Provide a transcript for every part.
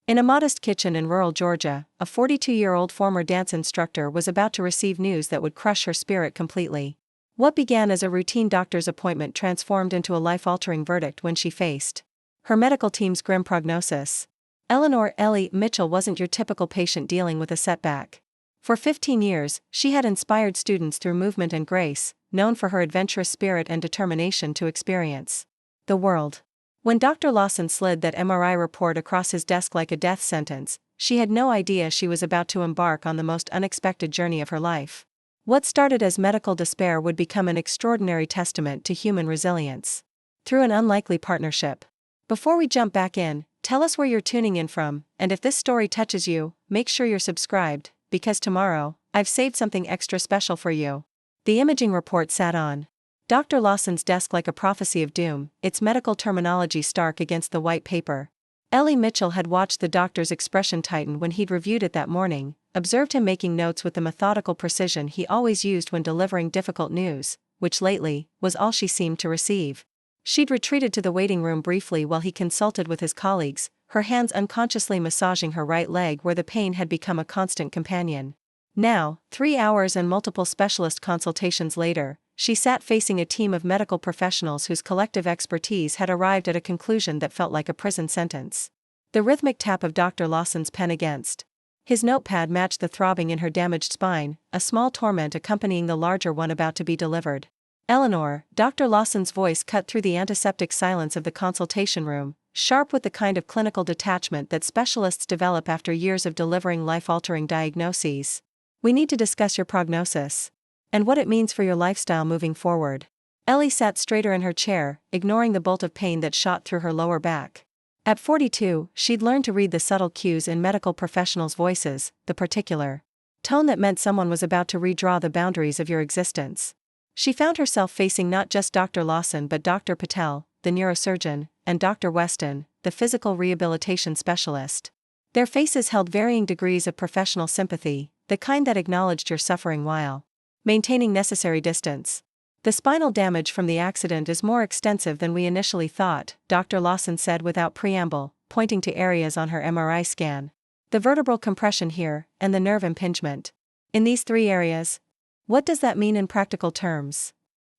In a modest kitchen in rural Georgia, a 42-year-old former dance instructor was about to receive news that would crush her spirit completely. What began as a routine doctor's appointment transformed into a life-altering verdict when she faced her medical team's grim prognosis. Eleanor Ellie Mitchell wasn't your typical patient dealing with a setback. For 15 years, she had inspired students through movement and grace, known for her adventurous spirit and determination to experience the world. When Dr. Lawson slid that MRI report across his desk like a death sentence, she had no idea she was about to embark on the most unexpected journey of her life. What started as medical despair would become an extraordinary testament to human resilience through an unlikely partnership. Before we jump back in, tell us where you're tuning in from, and if this story touches you, make sure you're subscribed, because tomorrow, I've saved something extra special for you. The imaging report sat on Dr. Lawson's desk like a prophecy of doom, its medical terminology stark against the white paper. Ellie Mitchell had watched the doctor's expression tighten when he'd reviewed it that morning, observed him making notes with the methodical precision he always used when delivering difficult news, which lately was all she seemed to receive. She'd retreated to the waiting room briefly while he consulted with his colleagues, her hands unconsciously massaging her right leg where the pain had become a constant companion. Now, 3 hours and multiple specialist consultations later, she sat facing a team of medical professionals whose collective expertise had arrived at a conclusion that felt like a prison sentence. The rhythmic tap of Dr. Lawson's pen against his notepad matched the throbbing in her damaged spine, a small torment accompanying the larger one about to be delivered. Eleanor, Dr. Lawson's voice cut through the antiseptic silence of the consultation room, sharp with the kind of clinical detachment that specialists develop after years of delivering life-altering diagnoses. We need to discuss your prognosis and what it means for your lifestyle moving forward. Ellie sat straighter in her chair, ignoring the bolt of pain that shot through her lower back. At 42, she'd learned to read the subtle cues in medical professionals' voices, the particular tone that meant someone was about to redraw the boundaries of your existence. She found herself facing not just Dr. Lawson but Dr. Patel, the neurosurgeon, and Dr. Weston, the physical rehabilitation specialist. Their faces held varying degrees of professional sympathy, the kind that acknowledged your suffering while maintaining necessary distance. The spinal damage from the accident is more extensive than we initially thought, Dr. Lawson said without preamble, pointing to areas on her MRI scan. The vertebral compression here, and the nerve impingement. In these 3 areas. What does that mean in practical terms?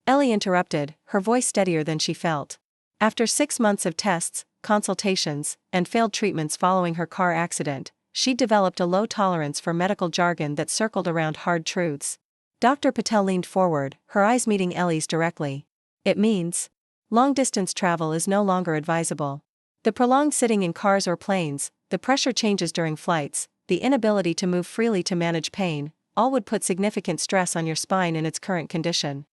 Ellie interrupted, her voice steadier than she felt. After 6 months of tests, consultations, and failed treatments following her car accident, she'd developed a low tolerance for medical jargon that circled around hard truths. Dr. Patel leaned forward, her eyes meeting Ellie's directly. It means long-distance travel is no longer advisable. The prolonged sitting in cars or planes, the pressure changes during flights, the inability to move freely to manage pain, all would put significant stress on your spine in its current condition.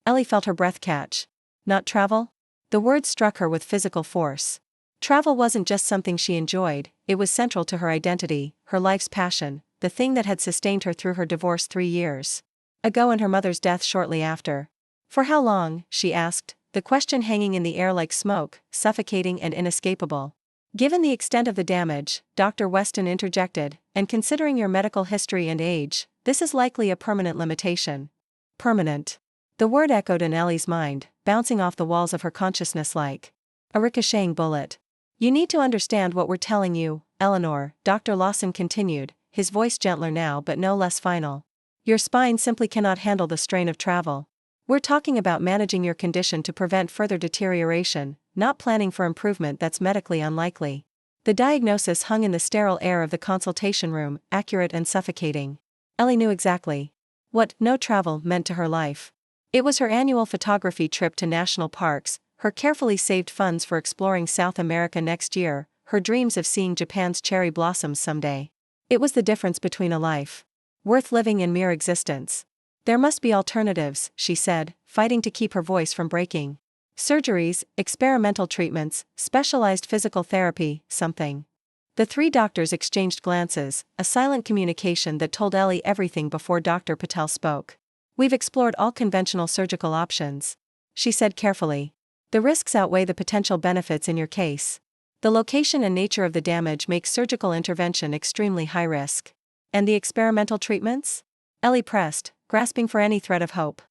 Ellie felt her breath catch. Not travel? The word struck her with physical force. Travel wasn't just something she enjoyed, it was central to her identity, her life's passion, the thing that had sustained her through her divorce 3 years ago and her mother's death shortly after. For how long, she asked, the question hanging in the air like smoke, suffocating and inescapable. Given the extent of the damage, Dr. Weston interjected, and considering your medical history and age, this is likely a permanent limitation. Permanent. The word echoed in Ellie's mind, bouncing off the walls of her consciousness like a ricocheting bullet. You need to understand what we're telling you, Eleanor, Dr. Lawson continued, his voice gentler now but no less final. Your spine simply cannot handle the strain of travel. We're talking about managing your condition to prevent further deterioration, not planning for improvement that's medically unlikely. The diagnosis hung in the sterile air of the consultation room, accurate and suffocating. Ellie knew exactly what no travel meant to her life. It was her annual photography trip to national parks, her carefully saved funds for exploring South America next year, her dreams of seeing Japan's cherry blossoms someday. It was the difference between a life worth living and mere existence. There must be alternatives, she said, fighting to keep her voice from breaking. Surgeries, experimental treatments, specialized physical therapy, something. The 3 doctors exchanged glances, a silent communication that told Ellie everything before Dr. Patel spoke. We've explored all conventional surgical options, she said carefully. The risks outweigh the potential benefits in your case. The location and nature of the damage makes surgical intervention extremely high risk. And the experimental treatments? Ellie pressed, grasping for any thread of hope.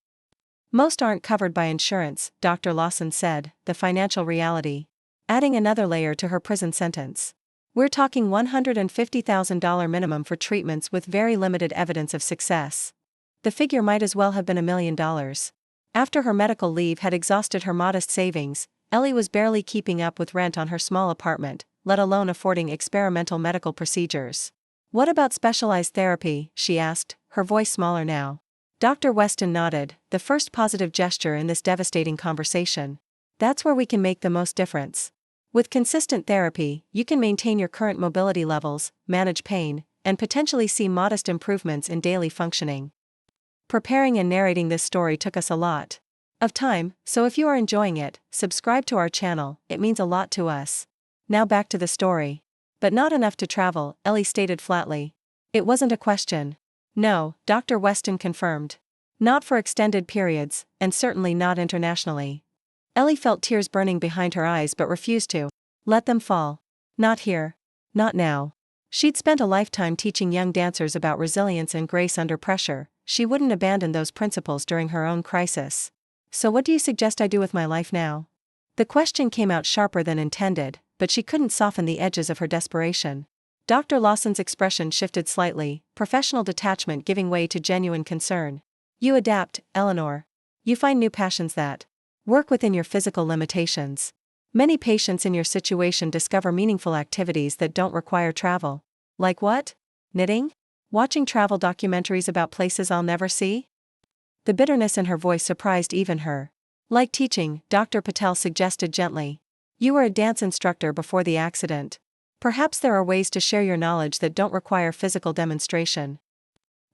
Most aren't covered by insurance, Dr. Lawson said, the financial reality adding another layer to her prison sentence. We're talking $150,000 minimum for treatments with very limited evidence of success. The figure might as well have been $1 million. After her medical leave had exhausted her modest savings, Ellie was barely keeping up with rent on her small apartment, let alone affording experimental medical procedures. What about specialized therapy? She asked, her voice smaller now. Dr. Weston nodded, the first positive gesture in this devastating conversation. That's where we can make the most difference. With consistent therapy, you can maintain your current mobility levels, manage pain, and potentially see modest improvements in daily functioning. Preparing and narrating this story took us a lot of time, so if you are enjoying it, subscribe to our channel, it means a lot to us. Now back to the story. But not enough to travel, Ellie stated flatly. It wasn't a question. No, Dr. Weston confirmed. Not for extended periods, and certainly not internationally. Ellie felt tears burning behind her eyes but refused to let them fall. Not here. Not now. She'd spent a lifetime teaching young dancers about resilience and grace under pressure. She wouldn't abandon those principles during her own crisis. So what do you suggest I do with my life now? The question came out sharper than intended, but she couldn't soften the edges of her desperation. Dr. Lawson's expression shifted slightly, professional detachment giving way to genuine concern. You adapt, Eleanor. You find new passions that work within your physical limitations. Many patients in your situation discover meaningful activities that don't require travel. Like what? Knitting? Watching travel documentaries about places I'll never see? The bitterness in her voice surprised even her. Like teaching, Dr. Patel suggested gently. You were a dance instructor before the accident. Perhaps there are ways to share your knowledge that don't require physical demonstration.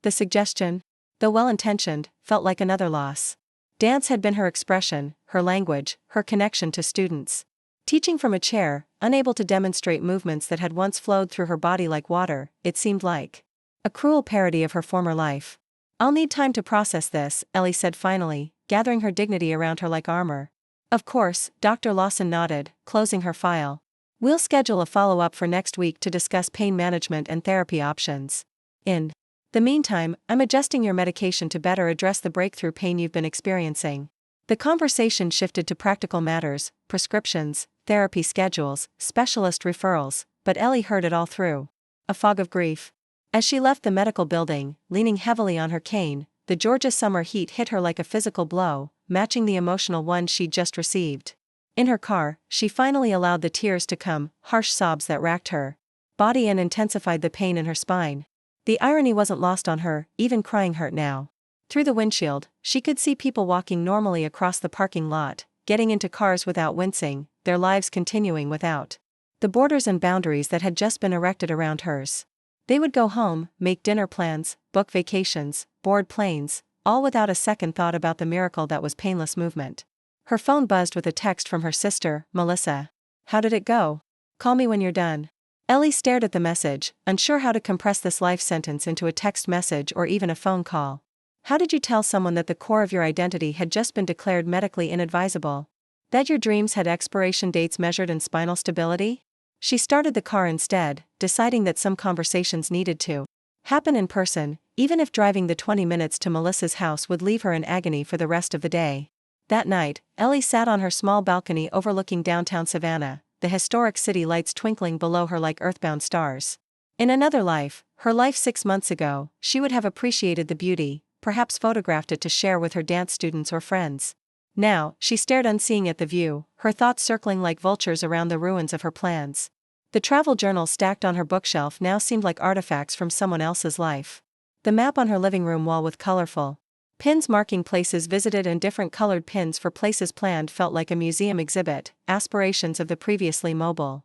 The suggestion, though well-intentioned, felt like another loss. Dance had been her expression, her language, her connection to students. Teaching from a chair, unable to demonstrate movements that had once flowed through her body like water, it seemed like a cruel parody of her former life. I'll need time to process this, Ellie said finally, gathering her dignity around her like armor. Of course, Dr. Lawson nodded, closing her file. We'll schedule a follow-up for next week to discuss pain management and therapy options. In the meantime, I'm adjusting your medication to better address the breakthrough pain you've been experiencing. The conversation shifted to practical matters, prescriptions, therapy schedules, specialist referrals, but Ellie heard it all through a fog of grief. As she left the medical building, leaning heavily on her cane, the Georgia summer heat hit her like a physical blow, matching the emotional one she'd just received. In her car, she finally allowed the tears to come, harsh sobs that racked her body and intensified the pain in her spine. The irony wasn't lost on her, even crying hurt now. Through the windshield, she could see people walking normally across the parking lot, getting into cars without wincing, their lives continuing without the borders and boundaries that had just been erected around hers. They would go home, make dinner plans, book vacations, board planes, all without a second thought about the miracle that was painless movement. Her phone buzzed with a text from her sister, Melissa. How did it go? Call me when you're done. Ellie stared at the message, unsure how to compress this life sentence into a text message or even a phone call. How did you tell someone that the core of your identity had just been declared medically inadvisable? That your dreams had expiration dates measured in spinal stability? She started the car instead, deciding that some conversations needed to happen in person, even if driving the 20 minutes to Melissa's house would leave her in agony for the rest of the day. That night, Ellie sat on her small balcony overlooking downtown Savannah, the historic city lights twinkling below her like earthbound stars. In another life, her life 6 months ago, she would have appreciated the beauty, perhaps photographed it to share with her dance students or friends. Now, she stared unseeing at the view, her thoughts circling like vultures around the ruins of her plans. The travel journal stacked on her bookshelf now seemed like artifacts from someone else's life. The map on her living room wall with colorful pins marking places visited and different colored pins for places planned felt like a museum exhibit, aspirations of the previously mobile.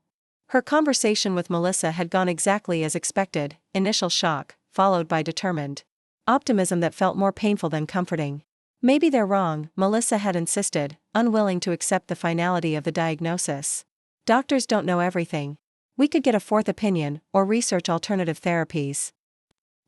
Her conversation with Melissa had gone exactly as expected, initial shock, followed by determined optimism that felt more painful than comforting. Maybe they're wrong, Melissa had insisted, unwilling to accept the finality of the diagnosis. Doctors don't know everything. We could get a fourth opinion, or research alternative therapies.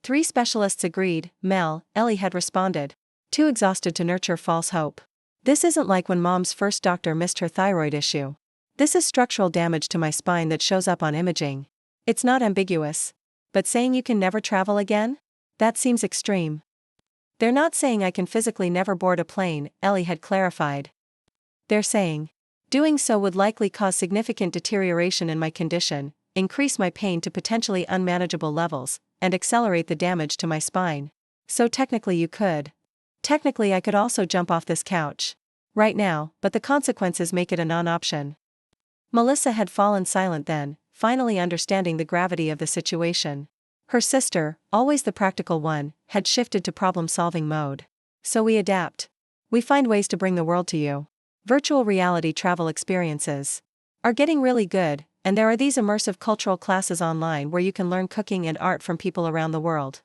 3 specialists agreed, Mel, Ellie had responded. Too exhausted to nurture false hope. This isn't like when Mom's first doctor missed her thyroid issue. This is structural damage to my spine that shows up on imaging. It's not ambiguous. But saying you can never travel again? That seems extreme. They're not saying I can physically never board a plane, Ellie had clarified. They're saying doing so would likely cause significant deterioration in my condition, increase my pain to potentially unmanageable levels, and accelerate the damage to my spine. So technically you could. Technically I could also jump off this couch right now, but the consequences make it a non-option. Melissa had fallen silent then, finally understanding the gravity of the situation. Her sister, always the practical one, had shifted to problem-solving mode. So we adapt. We find ways to bring the world to you. Virtual reality travel experiences are getting really good, and there are these immersive cultural classes online where you can learn cooking and art from people around the world.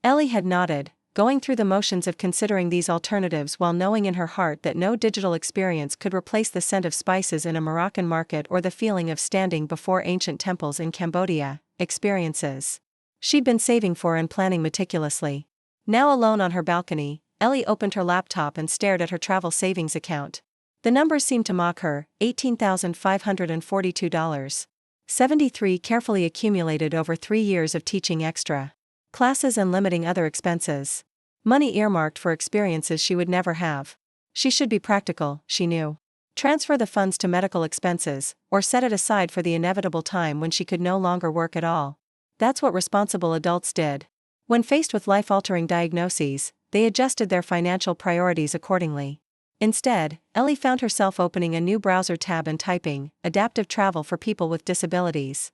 Ellie had nodded, going through the motions of considering these alternatives while knowing in her heart that no digital experience could replace the scent of spices in a Moroccan market or the feeling of standing before ancient temples in Cambodia. Experiences she'd been saving for and planning meticulously. Now alone on her balcony, Ellie opened her laptop and stared at her travel savings account. The numbers seemed to mock her: $18,542. 73 carefully accumulated over 3 years of teaching extra classes and limiting other expenses. Money earmarked for experiences she would never have. She should be practical, she knew. Transfer the funds to medical expenses, or set it aside for the inevitable time when she could no longer work at all. That's what responsible adults did. When faced with life-altering diagnoses, they adjusted their financial priorities accordingly. Instead, Ellie found herself opening a new browser tab and typing, "Adaptive travel for people with disabilities."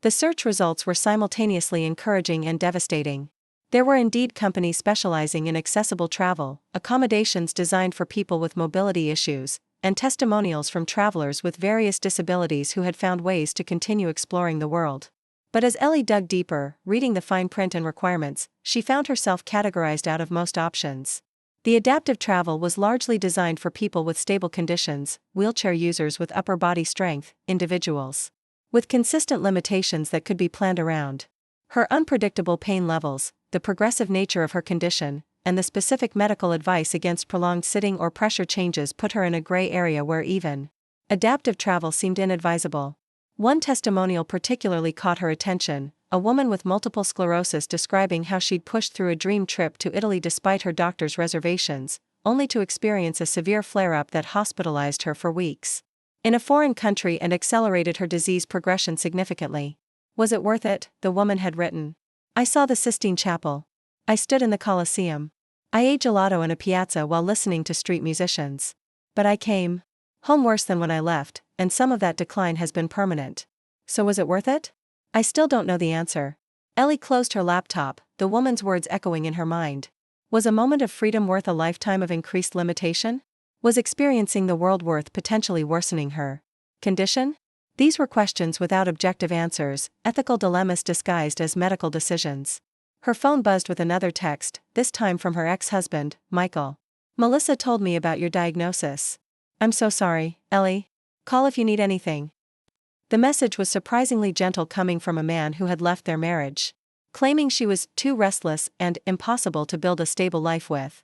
The search results were simultaneously encouraging and devastating. There were indeed companies specializing in accessible travel, accommodations designed for people with mobility issues, and testimonials from travelers with various disabilities who had found ways to continue exploring the world. But as Ellie dug deeper, reading the fine print and requirements, she found herself categorized out of most options. The adaptive travel was largely designed for people with stable conditions, wheelchair users with upper body strength, individuals with consistent limitations that could be planned around. Her unpredictable pain levels, the progressive nature of her condition, and the specific medical advice against prolonged sitting or pressure changes put her in a gray area where even adaptive travel seemed inadvisable. One testimonial particularly caught her attention, a woman with multiple sclerosis describing how she'd pushed through a dream trip to Italy despite her doctor's reservations, only to experience a severe flare-up that hospitalized her for weeks in a foreign country and accelerated her disease progression significantly. Was it worth it? The woman had written. I saw the Sistine Chapel. I stood in the Colosseum. I ate gelato in a piazza while listening to street musicians. But I came home worse than when I left, and some of that decline has been permanent. So was it worth it? I still don't know the answer. Ellie closed her laptop, the woman's words echoing in her mind. Was a moment of freedom worth a lifetime of increased limitation? Was experiencing the world worth potentially worsening her condition? These were questions without objective answers, ethical dilemmas disguised as medical decisions. Her phone buzzed with another text, this time from her ex-husband, Michael. Melissa told me about your diagnosis. I'm so sorry, Ellie. Call if you need anything. The message was surprisingly gentle, coming from a man who had left their marriage, claiming she was too restless and impossible to build a stable life with.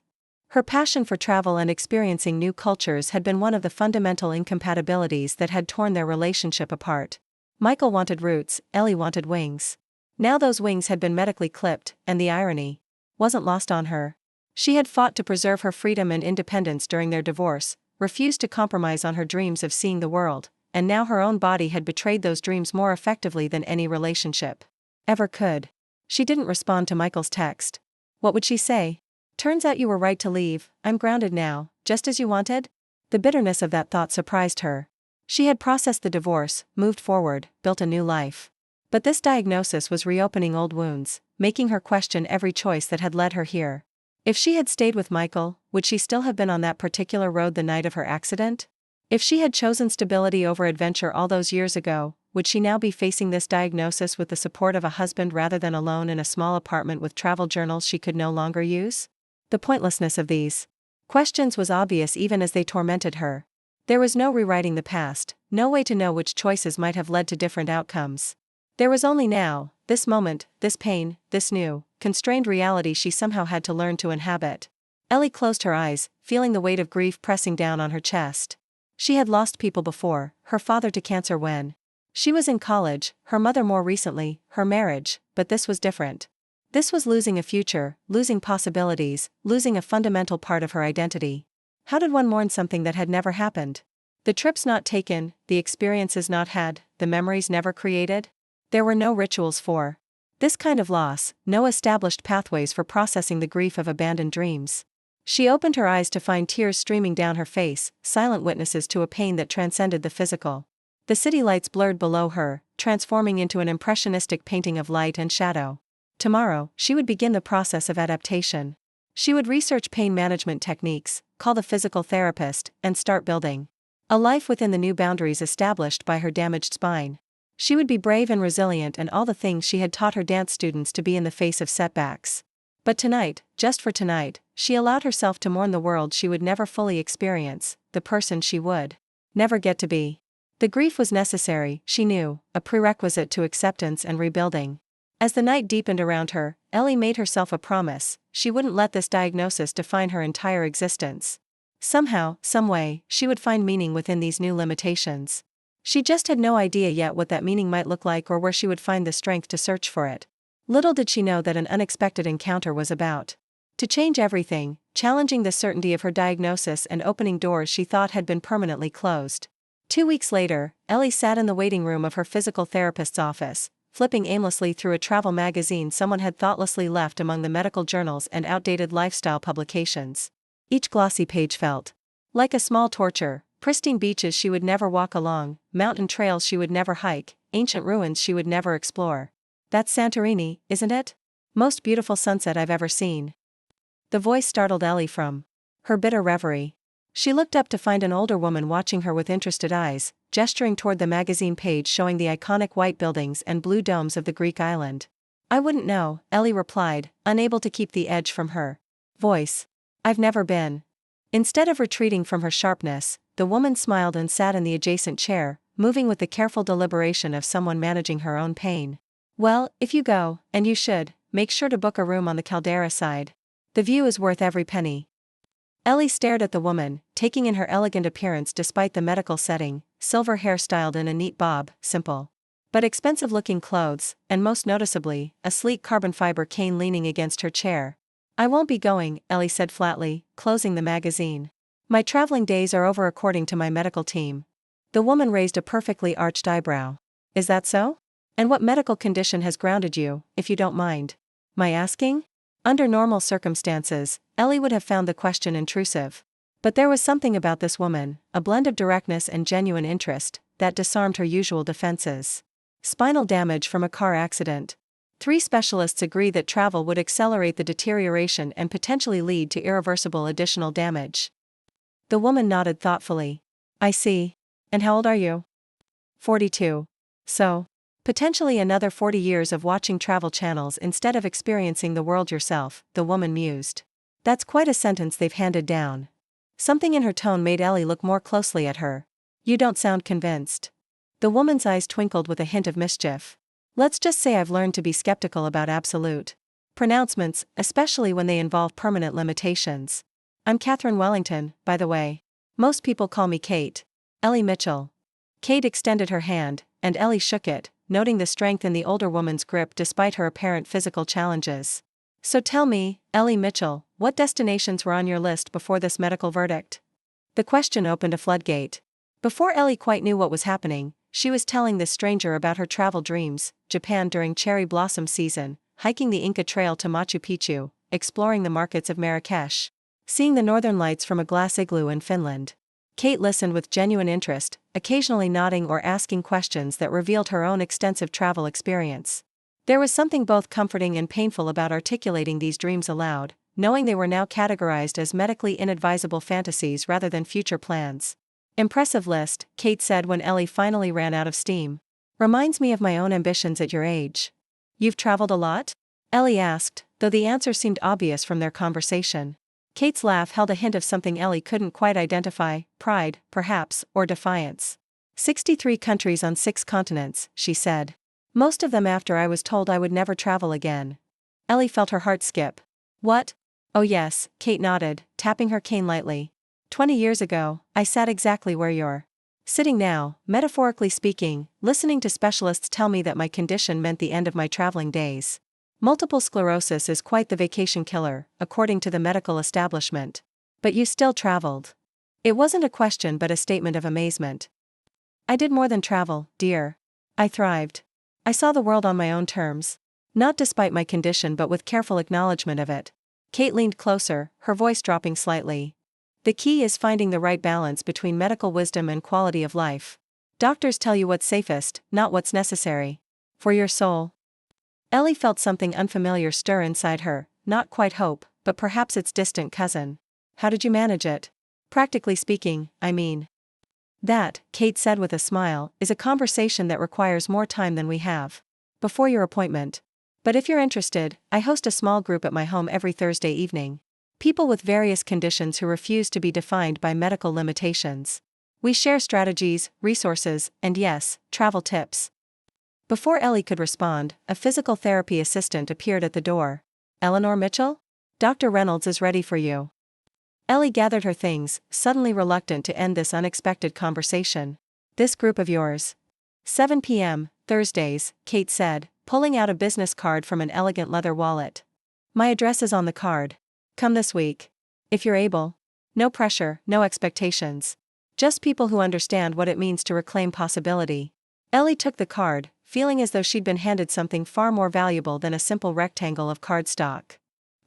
Her passion for travel and experiencing new cultures had been one of the fundamental incompatibilities that had torn their relationship apart. Michael wanted roots, Ellie wanted wings. Now those wings had been medically clipped, and the irony wasn't lost on her. She had fought to preserve her freedom and independence during their divorce, refused to compromise on her dreams of seeing the world, and now her own body had betrayed those dreams more effectively than any relationship ever could. She didn't respond to Michael's text. What would she say? Turns out you were right to leave, I'm grounded now, just as you wanted? The bitterness of that thought surprised her. She had processed the divorce, moved forward, built a new life. But this diagnosis was reopening old wounds, making her question every choice that had led her here. If she had stayed with Michael, would she still have been on that particular road the night of her accident? If she had chosen stability over adventure all those years ago, would she now be facing this diagnosis with the support of a husband rather than alone in a small apartment with travel journals she could no longer use? The pointlessness of these questions was obvious even as they tormented her. There was no rewriting the past, no way to know which choices might have led to different outcomes. There was only now, this moment, this pain, this new, constrained reality she somehow had to learn to inhabit. Ellie closed her eyes, feeling the weight of grief pressing down on her chest. She had lost people before, her father to cancer when she was in college, her mother more recently, her marriage, but this was different. This was losing a future, losing possibilities, losing a fundamental part of her identity. How did one mourn something that had never happened? The trips not taken, the experiences not had, the memories never created? There were no rituals for this kind of loss, no established pathways for processing the grief of abandoned dreams. She opened her eyes to find tears streaming down her face, silent witnesses to a pain that transcended the physical. The city lights blurred below her, transforming into an impressionistic painting of light and shadow. Tomorrow, she would begin the process of adaptation. She would research pain management techniques, call the physical therapist, and start building a life within the new boundaries established by her damaged spine. She would be brave and resilient and all the things she had taught her dance students to be in the face of setbacks. But tonight, just for tonight, she allowed herself to mourn the world she would never fully experience, the person she would never get to be. The grief was necessary, she knew, a prerequisite to acceptance and rebuilding. As the night deepened around her, Ellie made herself a promise: she wouldn't let this diagnosis define her entire existence. Somehow, someway, she would find meaning within these new limitations. She just had no idea yet what that meaning might look like or where she would find the strength to search for it. Little did she know that an unexpected encounter was about to change everything, challenging the certainty of her diagnosis and opening doors she thought had been permanently closed. 2 weeks later, Ellie sat in the waiting room of her physical therapist's office, flipping aimlessly through a travel magazine someone had thoughtlessly left among the medical journals and outdated lifestyle publications. Each glossy page felt like a small torture: pristine beaches she would never walk along, mountain trails she would never hike, ancient ruins she would never explore. "That's Santorini, isn't it? Most beautiful sunset I've ever seen." The voice startled Ellie from her bitter reverie. She looked up to find an older woman watching her with interested eyes, gesturing toward the magazine page showing the iconic white buildings and blue domes of the Greek island. "I wouldn't know," Ellie replied, unable to keep the edge from her voice. "I've never been." Instead of retreating from her sharpness, the woman smiled and sat in the adjacent chair, moving with the careful deliberation of someone managing her own pain. "Well, if you go, and you should, make sure to book a room on the Caldera side. The view is worth every penny." Ellie stared at the woman, taking in her elegant appearance despite the medical setting: silver hair styled in a neat bob, simple but expensive-looking clothes, and most noticeably, a sleek carbon fiber cane leaning against her chair. "I won't be going," Ellie said flatly, closing the magazine. "My traveling days are over according to my medical team." The woman raised a perfectly arched eyebrow. "Is that so? And what medical condition has grounded you, if you don't mind my asking?" Under normal circumstances, Ellie would have found the question intrusive. But there was something about this woman, a blend of directness and genuine interest, that disarmed her usual defenses. "Spinal damage from a car accident. 3 specialists agree that travel would accelerate the deterioration and potentially lead to irreversible additional damage." The woman nodded thoughtfully. "I see. And how old are you?" 42. "So, potentially another 40 years of watching travel channels instead of experiencing the world yourself," the woman mused. "That's quite a sentence they've handed down." Something in her tone made Ellie look more closely at her. "You don't sound convinced." The woman's eyes twinkled with a hint of mischief. "Let's just say I've learned to be skeptical about absolute pronouncements, especially when they involve permanent limitations. I'm Catherine Wellington, by the way. Most people call me Kate. Ellie Mitchell." Kate extended her hand, and Ellie shook it, noting the strength in the older woman's grip despite her apparent physical challenges. "So tell me, Ellie Mitchell, what destinations were on your list before this medical verdict?" The question opened a floodgate. Before Ellie quite knew what was happening, she was telling this stranger about her travel dreams: Japan during cherry blossom season, hiking the Inca Trail to Machu Picchu, exploring the markets of Marrakesh, seeing the northern lights from a glass igloo in Finland. Kate listened with genuine interest, occasionally nodding or asking questions that revealed her own extensive travel experience. There was something both comforting and painful about articulating these dreams aloud, knowing they were now categorized as medically inadvisable fantasies rather than future plans. "Impressive list," Kate said when Ellie finally ran out of steam. "Reminds me of my own ambitions at your age." "You've traveled a lot?" Ellie asked, though the answer seemed obvious from their conversation. Kate's laugh held a hint of something Ellie couldn't quite identify: pride, perhaps, or defiance. 63 countries on 6 continents, she said. "Most of them after I was told I would never travel again." Ellie felt her heart skip. "What?" "Oh yes," Kate nodded, tapping her cane lightly. 20 years ago, I sat exactly where you're sitting now, metaphorically speaking, listening to specialists tell me that my condition meant the end of my traveling days. Multiple sclerosis is quite the vacation killer, according to the medical establishment. But you still traveled." It wasn't a question but a statement of amazement. "I did more than travel, dear. I thrived. I saw the world on my own terms. Not despite my condition but with careful acknowledgement of it. Kate leaned closer, her voice dropping slightly. The key is finding the right balance between medical wisdom and quality of life. Doctors tell you what's safest, not what's necessary. For your soul. Ellie felt something unfamiliar stir inside her, not quite hope, but perhaps its distant cousin. How did you manage it? Practically speaking, I mean. That, Kate said with a smile, is a conversation that requires more time than we have. Before your appointment. But if you're interested, I host a small group at my home every Thursday evening. People with various conditions who refuse to be defined by medical limitations. We share strategies, resources, and yes, travel tips. Before Ellie could respond, a physical therapy assistant appeared at the door. Eleanor Mitchell? Dr. Reynolds is ready for you. Ellie gathered her things, suddenly reluctant to end this unexpected conversation. This group of yours. 7 p.m., Thursdays, Kate said, pulling out a business card from an elegant leather wallet. My address is on the card. Come this week. If you're able. No pressure, no expectations. Just people who understand what it means to reclaim possibility. Ellie took the card, feeling as though she'd been handed something far more valuable than a simple rectangle of cardstock.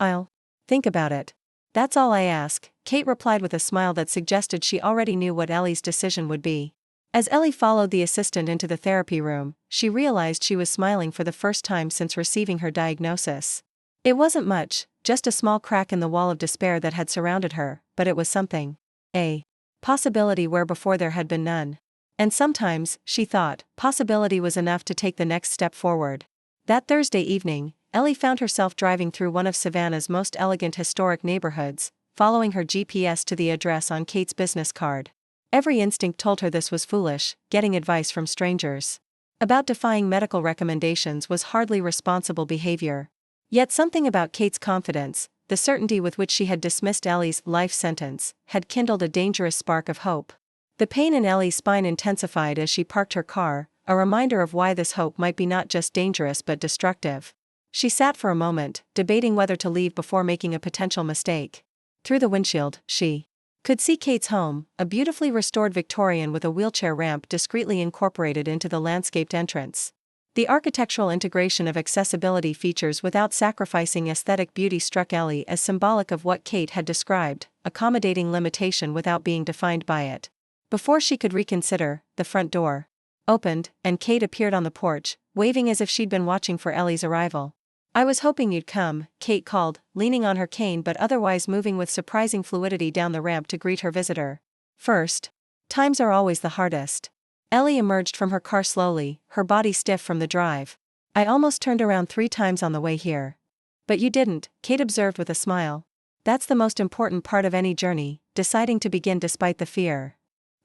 I'll think about it. That's all I ask, Kate replied with a smile that suggested she already knew what Ellie's decision would be. As Ellie followed the assistant into the therapy room, she realized she was smiling for the first time since receiving her diagnosis. It wasn't much, just a small crack in the wall of despair that had surrounded her, but it was something. A possibility where before there had been none. And sometimes, she thought, possibility was enough to take the next step forward. That Thursday evening, Ellie found herself driving through one of Savannah's most elegant historic neighborhoods, following her GPS to the address on Kate's business card. Every instinct told her this was foolish, getting advice from strangers about defying medical recommendations was hardly responsible behavior. Yet something about Kate's confidence, the certainty with which she had dismissed Ellie's life sentence, had kindled a dangerous spark of hope. The pain in Ellie's spine intensified as she parked her car, a reminder of why this hope might be not just dangerous but destructive. She sat for a moment, debating whether to leave before making a potential mistake. Through the windshield, she could see Kate's home, a beautifully restored Victorian with a wheelchair ramp discreetly incorporated into the landscaped entrance. The architectural integration of accessibility features without sacrificing aesthetic beauty struck Ellie as symbolic of what Kate had described, accommodating limitation without being defined by it. Before she could reconsider, the front door opened, and Kate appeared on the porch, waving as if she'd been watching for Ellie's arrival. I was hoping you'd come, Kate called, leaning on her cane but otherwise moving with surprising fluidity down the ramp to greet her visitor. First times are always the hardest. Ellie emerged from her car slowly, her body stiff from the drive. I almost turned around 3 times on the way here. But you didn't, Kate observed with a smile. That's the most important part of any journey, deciding to begin despite the fear.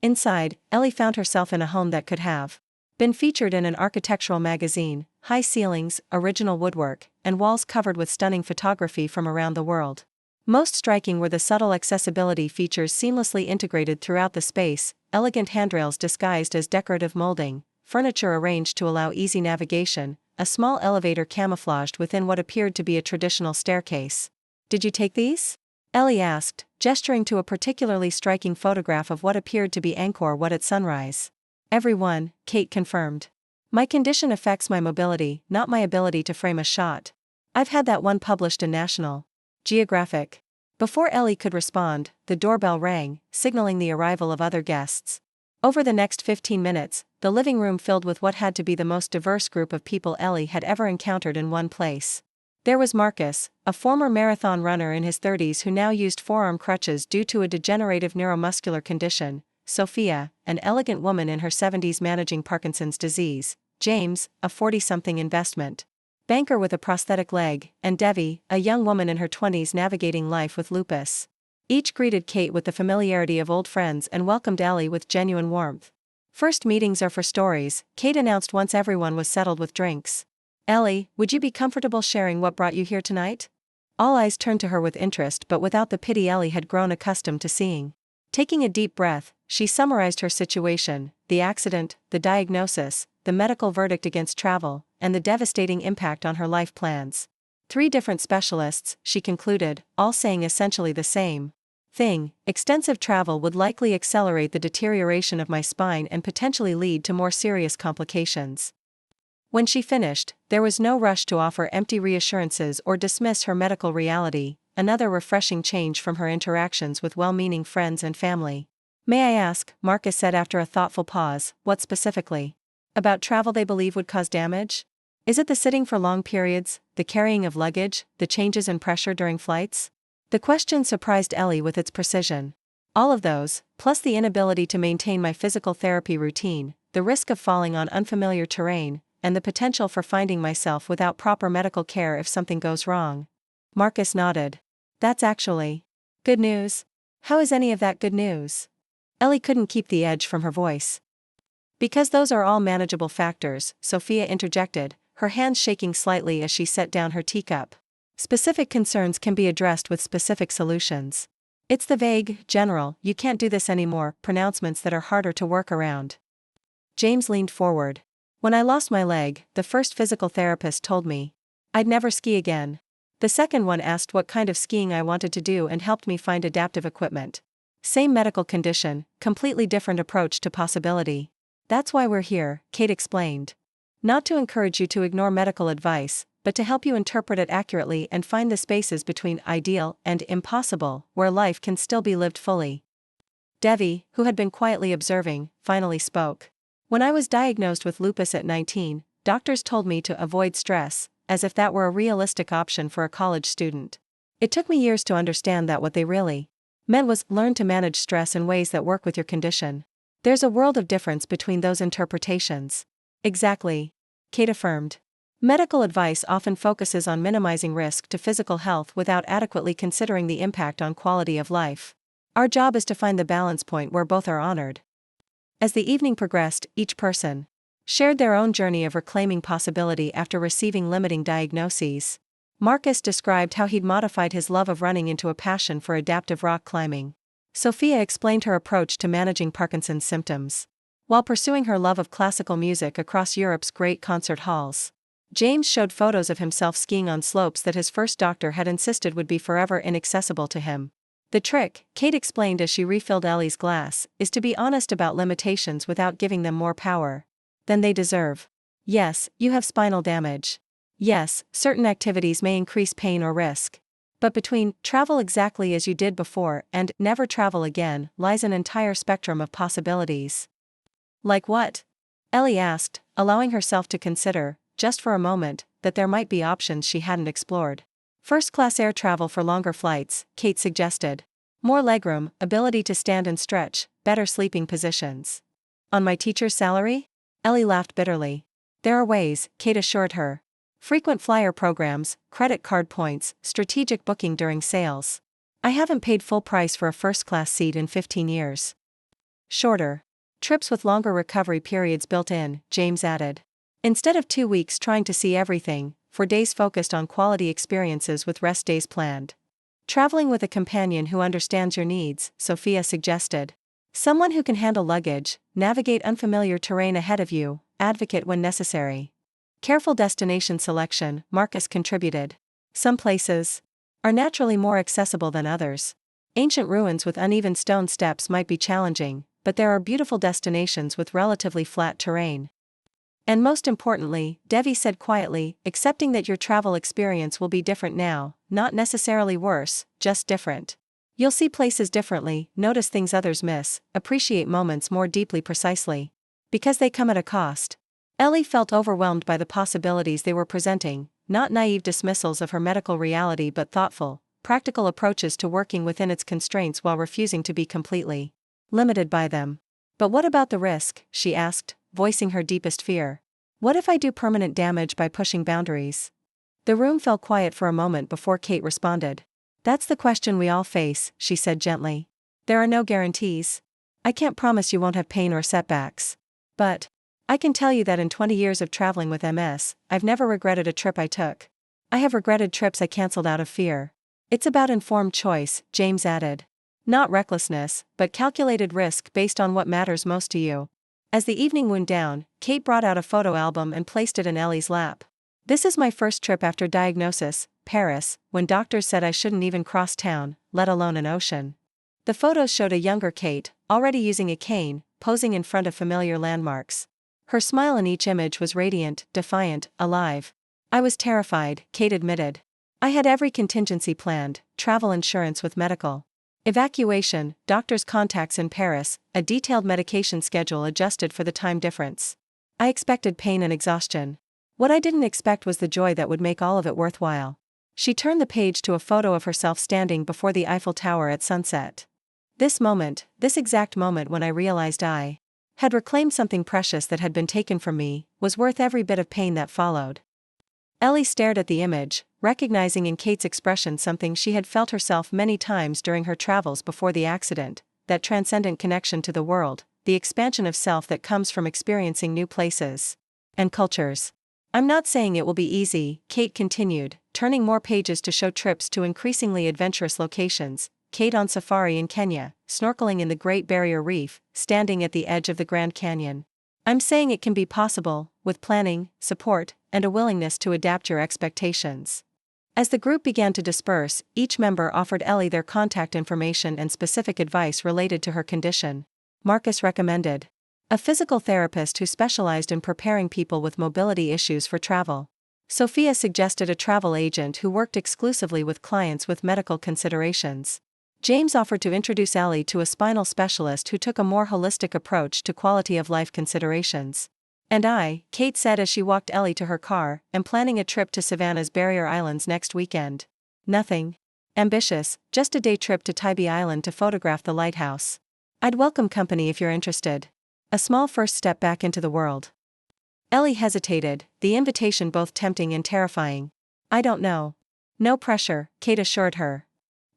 Inside, Ellie found herself in a home that could have been featured in an architectural magazine, high ceilings, original woodwork, and walls covered with stunning photography from around the world. Most striking were the subtle accessibility features seamlessly integrated throughout the space, elegant handrails disguised as decorative molding, furniture arranged to allow easy navigation, a small elevator camouflaged within what appeared to be a traditional staircase. Did you take these? Ellie asked, gesturing to a particularly striking photograph of what appeared to be Angkor Wat at sunrise. Every one, Kate confirmed. My condition affects my mobility, not my ability to frame a shot. I've had that one published in National Geographic. Before Ellie could respond, the doorbell rang, signaling the arrival of other guests. Over the next 15 minutes, the living room filled with what had to be the most diverse group of people Ellie had ever encountered in one place. There was Marcus, a former marathon runner in his 30s who now used forearm crutches due to a degenerative neuromuscular condition, Sophia, an elegant woman in her 70s managing Parkinson's disease, James, a 40-something investment banker with a prosthetic leg, and Devi, a young woman in her 20s navigating life with lupus. Each greeted Kate with the familiarity of old friends and welcomed Ellie with genuine warmth. First meetings are for stories, Kate announced once everyone was settled with drinks. Ellie, would you be comfortable sharing what brought you here tonight? All eyes turned to her with interest but without the pity Ellie had grown accustomed to seeing. Taking a deep breath, she summarized her situation, the accident, the diagnosis, the medical verdict against travel, and the devastating impact on her life plans. 3 different specialists, she concluded, all saying essentially the same thing: extensive travel would likely accelerate the deterioration of my spine and potentially lead to more serious complications. When she finished, there was no rush to offer empty reassurances or dismiss her medical reality, another refreshing change from her interactions with well-meaning friends and family. "May I ask," Marcus said after a thoughtful pause, "what specifically about travel they believe would cause damage? Is it the sitting for long periods, the carrying of luggage, the changes in pressure during flights?" The question surprised Ellie with its precision. "All of those, plus the inability to maintain my physical therapy routine, the risk of falling on unfamiliar terrain, and the potential for finding myself without proper medical care if something goes wrong." Marcus nodded. "That's actually good news." "How is any of that good news?" Ellie couldn't keep the edge from her voice. "Because those are all manageable factors," Sophia interjected, her hands shaking slightly as she set down her teacup. "Specific concerns can be addressed with specific solutions. It's the vague, general, 'you can't do this anymore' pronouncements that are harder to work around." James leaned forward. "When I lost my leg, the first physical therapist told me I'd never ski again. The second one asked what kind of skiing I wanted to do and helped me find adaptive equipment. Same medical condition, completely different approach to possibility. That's why we're here," Kate explained. "Not to encourage you to ignore medical advice, but to help you interpret it accurately and find the spaces between ideal and impossible, where life can still be lived fully." Devi, who had been quietly observing, finally spoke. "When I was diagnosed with lupus at 19, doctors told me to avoid stress, as if that were a realistic option for a college student. It took me years to understand that what they really meant was learn to manage stress in ways that work with your condition. There's a world of difference between those interpretations." "Exactly," Kate affirmed. "Medical advice often focuses on minimizing risk to physical health without adequately considering the impact on quality of life. Our job is to find the balance point where both are honored." As the evening progressed, each person shared their own journey of reclaiming possibility after receiving limiting diagnoses. Marcus described how he'd modified his love of running into a passion for adaptive rock climbing. Sophia explained her approach to managing Parkinson's symptoms, while pursuing her love of classical music across Europe's great concert halls. James showed photos of himself skiing on slopes that his first doctor had insisted would be forever inaccessible to him. "The trick," Kate explained as she refilled Ellie's glass, "is to be honest about limitations without giving them more power than they deserve. Yes, you have spinal damage. Yes, certain activities may increase pain or risk. But between travel exactly as you did before and never travel again lies an entire spectrum of possibilities." "Like what?" Ellie asked, allowing herself to consider, just for a moment, that there might be options she hadn't explored. "First-class air travel for longer flights," Kate suggested. "More legroom, ability to stand and stretch, better sleeping positions." "On my teacher's salary?" Ellie laughed bitterly. "There are ways," Kate assured her. "Frequent flyer programs, credit card points, strategic booking during sales. I haven't paid full price for a first-class seat in 15 years. Shorter trips with longer recovery periods built in," James added. "Instead of 2 weeks trying to see everything, 4 days focused on quality experiences with rest days planned." "Traveling with a companion who understands your needs," Sophia suggested. "Someone who can handle luggage, navigate unfamiliar terrain ahead of you, advocate when necessary." "Careful destination selection," Marcus contributed. "Some places are naturally more accessible than others. Ancient ruins with uneven stone steps might be challenging, but there are beautiful destinations with relatively flat terrain." "And most importantly," Devi said quietly, "accepting that your travel experience will be different now, not necessarily worse, just different. You'll see places differently, notice things others miss, appreciate moments more deeply precisely because they come at a cost." Ellie felt overwhelmed by the possibilities they were presenting, not naive dismissals of her medical reality but thoughtful, practical approaches to working within its constraints while refusing to be completely limited by them. "But what about the risk?" she asked, voicing her deepest fear. "What if I do permanent damage by pushing boundaries?" The room fell quiet for a moment before Kate responded. "That's the question we all face," she said gently. "There are no guarantees. I can't promise you won't have pain or setbacks. But I can tell you that in 20 years of traveling with MS, I've never regretted a trip I took. I have regretted trips I cancelled out of fear." "It's about informed choice," James added. "Not recklessness, but calculated risk based on what matters most to you." As the evening wound down, Kate brought out a photo album and placed it in Ellie's lap. "This is my first trip after diagnosis, Paris, when doctors said I shouldn't even cross town, let alone an ocean." The photos showed a younger Kate, already using a cane, posing in front of familiar landmarks. Her smile in each image was radiant, defiant, alive. I was terrified, Kate admitted. I had every contingency planned: travel insurance with medical evacuation, doctor's contacts in Paris, a detailed medication schedule adjusted for the time difference. I expected pain and exhaustion. What I didn't expect was the joy that would make all of it worthwhile. She turned the page to a photo of herself standing before the Eiffel Tower at sunset. This moment, this exact moment when I realized I had reclaimed something precious that had been taken from me, was worth every bit of pain that followed. Ellie stared at the image, recognizing in Kate's expression something she had felt herself many times during her travels before the accident, that transcendent connection to the world, the expansion of self that comes from experiencing new places and cultures. I'm not saying it will be easy, Kate continued, turning more pages to show trips to increasingly adventurous locations. Kate on safari in Kenya, snorkeling in the Great Barrier Reef, standing at the edge of the Grand Canyon. I'm saying it can be possible, with planning, support, and a willingness to adapt your expectations. As the group began to disperse, each member offered Ellie their contact information and specific advice related to her condition. Marcus recommended a physical therapist who specialized in preparing people with mobility issues for travel. Sophia suggested a travel agent who worked exclusively with clients with medical considerations. James offered to introduce Ellie to a spinal specialist who took a more holistic approach to quality-of-life considerations. And I, Kate said as she walked Ellie to her car, am planning a trip to Savannah's Barrier Islands next weekend. Nothing ambitious, just a day trip to Tybee Island to photograph the lighthouse. I'd welcome company if you're interested. A small first step back into the world. Ellie hesitated, the invitation both tempting and terrifying. I don't know. No pressure, Kate assured her.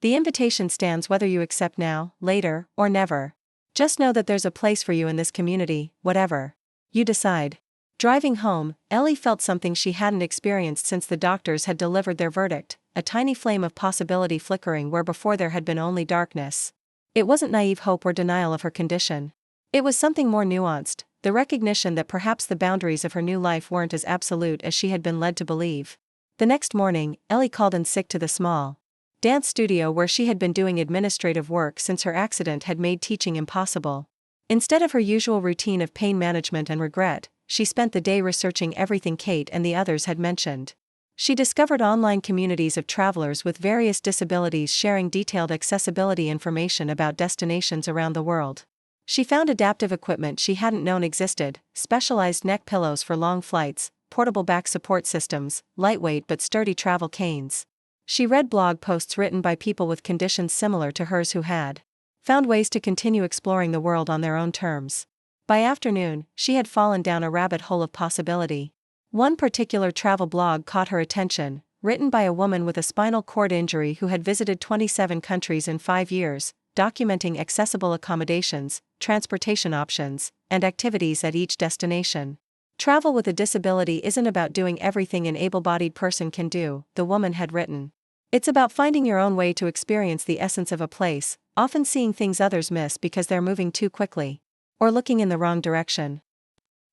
The invitation stands whether you accept now, later, or never. Just know that there's a place for you in this community, whatever you decide. Driving home, Ellie felt something she hadn't experienced since the doctors had delivered their verdict, a tiny flame of possibility flickering where before there had been only darkness. It wasn't naive hope or denial of her condition. It was something more nuanced, the recognition that perhaps the boundaries of her new life weren't as absolute as she had been led to believe. The next morning, Ellie called in sick to the small dance studio where she had been doing administrative work since her accident had made teaching impossible. Instead of her usual routine of pain management and regret, she spent the day researching everything Kate and the others had mentioned. She discovered online communities of travelers with various disabilities sharing detailed accessibility information about destinations around the world. She found adaptive equipment she hadn't known existed, specialized neck pillows for long flights, portable back support systems, lightweight but sturdy travel canes. She read blog posts written by people with conditions similar to hers who had found ways to continue exploring the world on their own terms. By afternoon, she had fallen down a rabbit hole of possibility. One particular travel blog caught her attention, written by a woman with a spinal cord injury who had visited 27 countries in 5 years, documenting accessible accommodations, transportation options, and activities at each destination. Travel with a disability isn't about doing everything an able-bodied person can do, the woman had written. It's about finding your own way to experience the essence of a place, often seeing things others miss because they're moving too quickly, or looking in the wrong direction.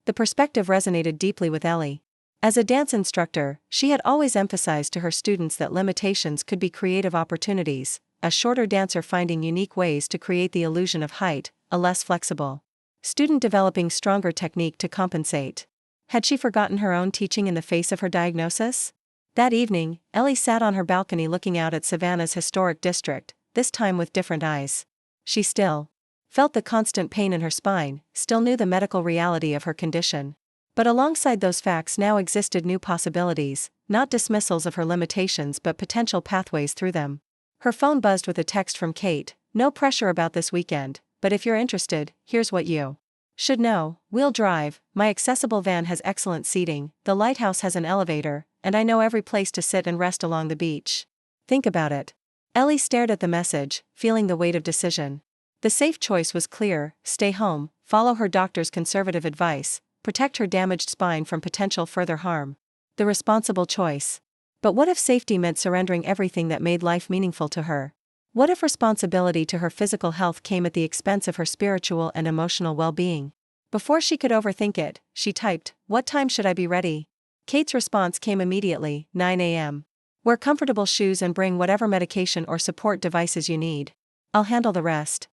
The perspective resonated deeply with Ellie. As a dance instructor, she had always emphasized to her students that limitations could be creative opportunities, a shorter dancer finding unique ways to create the illusion of height, a less flexible student developing stronger technique to compensate. Had she forgotten her own teaching in the face of her diagnosis? That evening, Ellie sat on her balcony looking out at Savannah's historic district, this time with different eyes. She still felt the constant pain in her spine, still knew the medical reality of her condition. But alongside those facts now existed new possibilities, not dismissals of her limitations but potential pathways through them. Her phone buzzed with a text from Kate, no pressure about this weekend, but if you're interested, here's what you should know. We'll drive, my accessible van has excellent seating, the lighthouse has an elevator, and I know every place to sit and rest along the beach. Think about it. Ellie stared at the message, feeling the weight of decision. The safe choice was clear: stay home, follow her doctor's conservative advice, protect her damaged spine from potential further harm. The responsible choice. But what if safety meant surrendering everything that made life meaningful to her? What if responsibility to her physical health came at the expense of her spiritual and emotional well-being? Before she could overthink it, she typed, "What time should I be ready?" Kate's response came immediately, 9 a.m. Wear comfortable shoes and bring whatever medication or support devices you need. I'll handle the rest.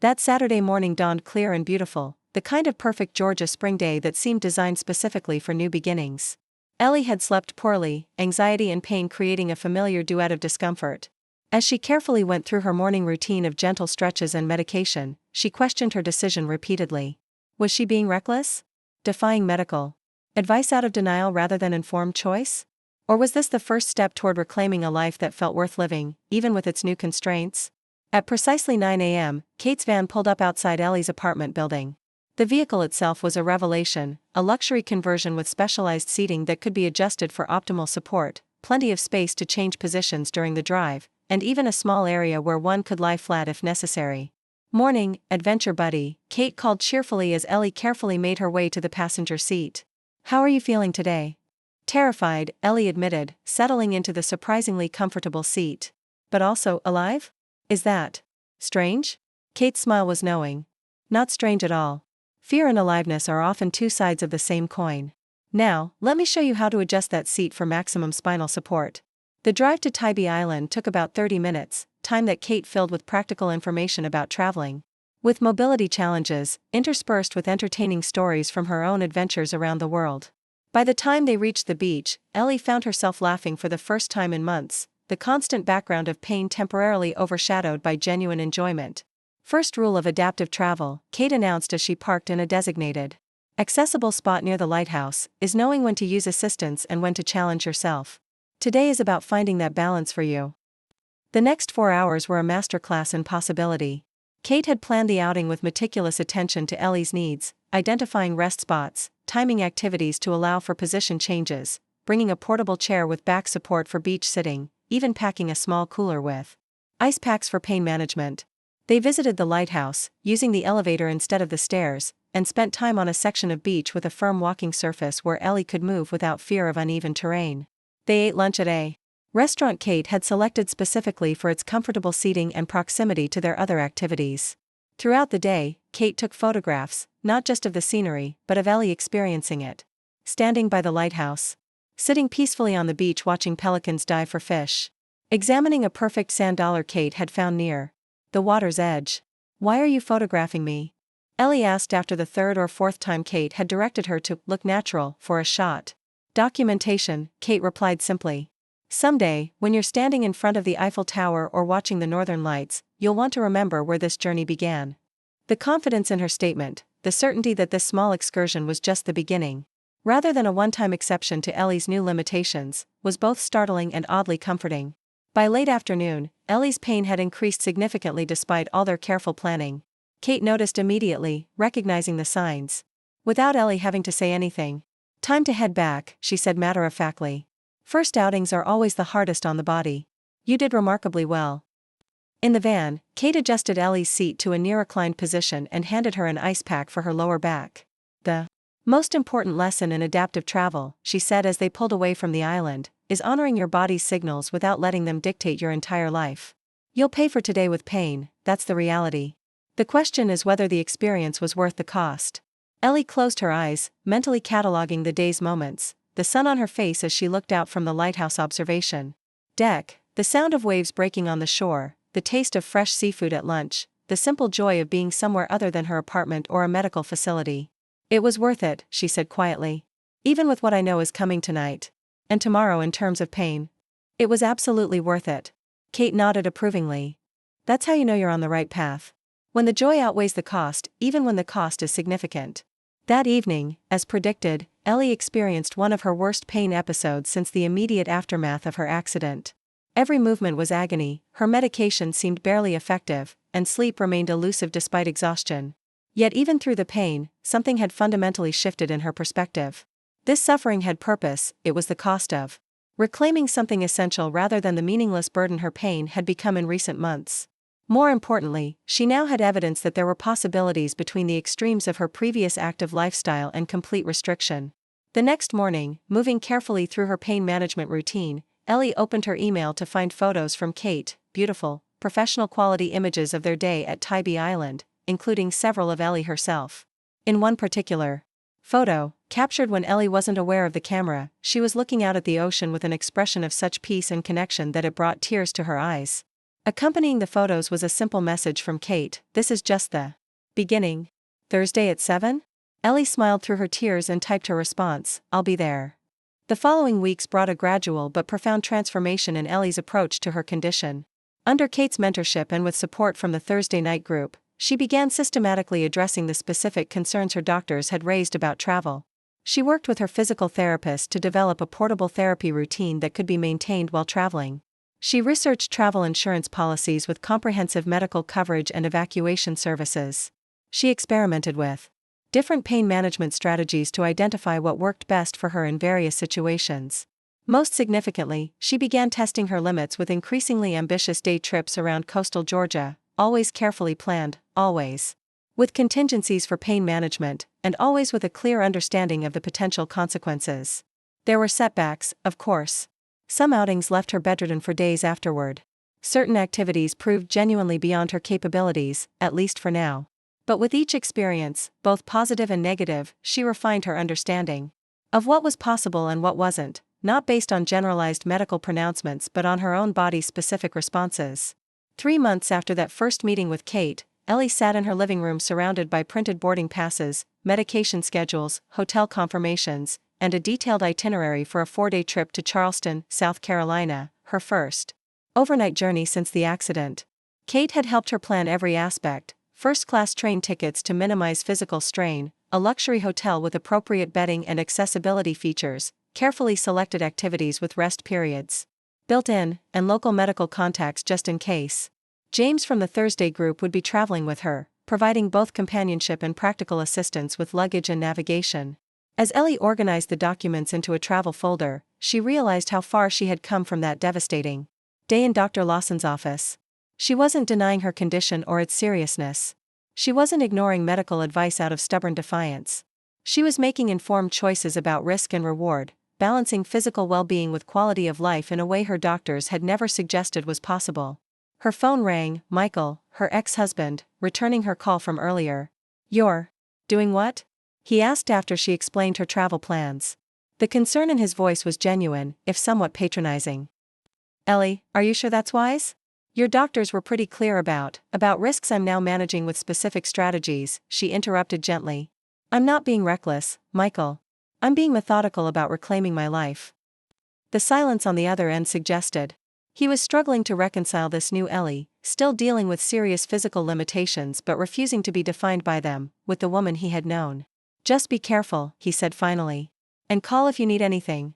That Saturday morning dawned clear and beautiful, the kind of perfect Georgia spring day that seemed designed specifically for new beginnings. Ellie had slept poorly, anxiety and pain creating a familiar duet of discomfort. As she carefully went through her morning routine of gentle stretches and medication, she questioned her decision repeatedly. Was she being reckless? Defying medical advice out of denial rather than informed choice? Or was this the first step toward reclaiming a life that felt worth living, even with its new constraints? At precisely 9 a.m., Kate's van pulled up outside Ellie's apartment building. The vehicle itself was a revelation, a luxury conversion with specialized seating that could be adjusted for optimal support, plenty of space to change positions during the drive, and even a small area where one could lie flat if necessary. "Morning, adventure buddy," Kate called cheerfully as Ellie carefully made her way to the passenger seat. "How are you feeling today?" Terrified, Ellie admitted, settling into the surprisingly comfortable seat. "But also, alive? Is that strange?" Kate's smile was knowing. "Not strange at all. Fear and aliveness are often two sides of the same coin. Now, let me show you how to adjust that seat for maximum spinal support." The drive to Tybee Island took about 30 minutes, time that Kate filled with practical information about traveling. With mobility challenges, interspersed with entertaining stories from her own adventures around the world. By the time they reached the beach, Ellie found herself laughing for the first time in months, the constant background of pain temporarily overshadowed by genuine enjoyment. "First rule of adaptive travel," Kate announced as she parked in a designated, accessible spot near the lighthouse, "is knowing when to use assistance and when to challenge yourself. Today is about finding that balance for you." The next 4 hours were a masterclass in possibility. Kate had planned the outing with meticulous attention to Ellie's needs, identifying rest spots, timing activities to allow for position changes, bringing a portable chair with back support for beach sitting, even packing a small cooler with ice packs for pain management. They visited the lighthouse, using the elevator instead of the stairs, and spent time on a section of beach with a firm walking surface where Ellie could move without fear of uneven terrain. They ate lunch at a restaurant Kate had selected specifically for its comfortable seating and proximity to their other activities. Throughout the day, Kate took photographs, not just of the scenery, but of Ellie experiencing it. Standing by the lighthouse. Sitting peacefully on the beach watching pelicans dive for fish. Examining a perfect sand dollar Kate had found near the water's edge. "Why are you photographing me?" Ellie asked after the third or fourth time Kate had directed her to look natural for a shot. "Documentation," Kate replied simply. "Someday, when you're standing in front of the Eiffel Tower or watching the Northern Lights, you'll want to remember where this journey began." The confidence in her statement, the certainty that this small excursion was just the beginning, rather than a one-time exception to Ellie's new limitations, was both startling and oddly comforting. By late afternoon, Ellie's pain had increased significantly despite all their careful planning. Kate noticed immediately, recognizing the signs. Without Ellie having to say anything. "Time to head back," she said matter-of-factly. "First outings are always the hardest on the body. You did remarkably well." In the van, Kate adjusted Ellie's seat to a near-reclined position and handed her an ice pack for her lower back. "The most important lesson in adaptive travel," she said as they pulled away from the island, "is honoring your body's signals without letting them dictate your entire life. You'll pay for today with pain, that's the reality. The question is whether the experience was worth the cost." Ellie closed her eyes, mentally cataloging the day's moments, the sun on her face as she looked out from the lighthouse observation deck, the sound of waves breaking on the shore, the taste of fresh seafood at lunch, the simple joy of being somewhere other than her apartment or a medical facility. "It was worth it," she said quietly. "Even with what I know is coming tonight. And tomorrow in terms of pain. It was absolutely worth it." Kate nodded approvingly. "That's how you know you're on the right path. When the joy outweighs the cost, even when the cost is significant." That evening, as predicted, Ellie experienced one of her worst pain episodes since the immediate aftermath of her accident. Every movement was agony, her medication seemed barely effective, and sleep remained elusive despite exhaustion. Yet even through the pain, something had fundamentally shifted in her perspective. This suffering had purpose, it was the cost of reclaiming something essential rather than the meaningless burden her pain had become in recent months. More importantly, she now had evidence that there were possibilities between the extremes of her previous active lifestyle and complete restriction. The next morning, moving carefully through her pain management routine, Ellie opened her email to find photos from Kate, beautiful, professional-quality images of their day at Tybee Island, including several of Ellie herself. In one particular photo, captured when Ellie wasn't aware of the camera, she was looking out at the ocean with an expression of such peace and connection that it brought tears to her eyes. Accompanying the photos was a simple message from Kate: "This is just the beginning. Thursday at 7? Ellie smiled through her tears and typed her response, "I'll be there." The following weeks brought a gradual but profound transformation in Ellie's approach to her condition. Under Kate's mentorship and with support from the Thursday night group, she began systematically addressing the specific concerns her doctors had raised about travel. She worked with her physical therapist to develop a portable therapy routine that could be maintained while traveling. She researched travel insurance policies with comprehensive medical coverage and evacuation services. She experimented with different pain management strategies to identify what worked best for her in various situations. Most significantly, she began testing her limits with increasingly ambitious day trips around coastal Georgia, always carefully planned, always with contingencies for pain management, and always with a clear understanding of the potential consequences. There were setbacks, of course. Some outings left her bedridden for days afterward. Certain activities proved genuinely beyond her capabilities, at least for now. But with each experience, both positive and negative, she refined her understanding of what was possible and what wasn't, not based on generalized medical pronouncements but on her own body-specific responses. 3 months after that first meeting with Kate, Ellie sat in her living room surrounded by printed boarding passes, medication schedules, hotel confirmations, and a detailed itinerary for a 4-day trip to Charleston, South Carolina, her first overnight journey since the accident. Kate had helped her plan every aspect: first-class train tickets to minimize physical strain, a luxury hotel with appropriate bedding and accessibility features, carefully selected activities with rest periods built in, and local medical contacts just in case. James from the Thursday group would be traveling with her, providing both companionship and practical assistance with luggage and navigation. As Ellie organized the documents into a travel folder, she realized how far she had come from that devastating day in Dr. Lawson's office. She wasn't denying her condition or its seriousness. She wasn't ignoring medical advice out of stubborn defiance. She was making informed choices about risk and reward, balancing physical well-being with quality of life in a way her doctors had never suggested was possible. Her phone rang, Michael, her ex-husband, returning her call from earlier. "You're doing what?" he asked after she explained her travel plans. The concern in his voice was genuine, if somewhat patronizing. "Ellie, are you sure that's wise? Your doctors were pretty clear about risks. I'm now managing with specific strategies," she interrupted gently. "I'm not being reckless, Michael. I'm being methodical about reclaiming my life." The silence on the other end suggested he was struggling to reconcile this new Ellie, still dealing with serious physical limitations but refusing to be defined by them, with the woman he had known. "Just be careful," he said finally. "And call if you need anything."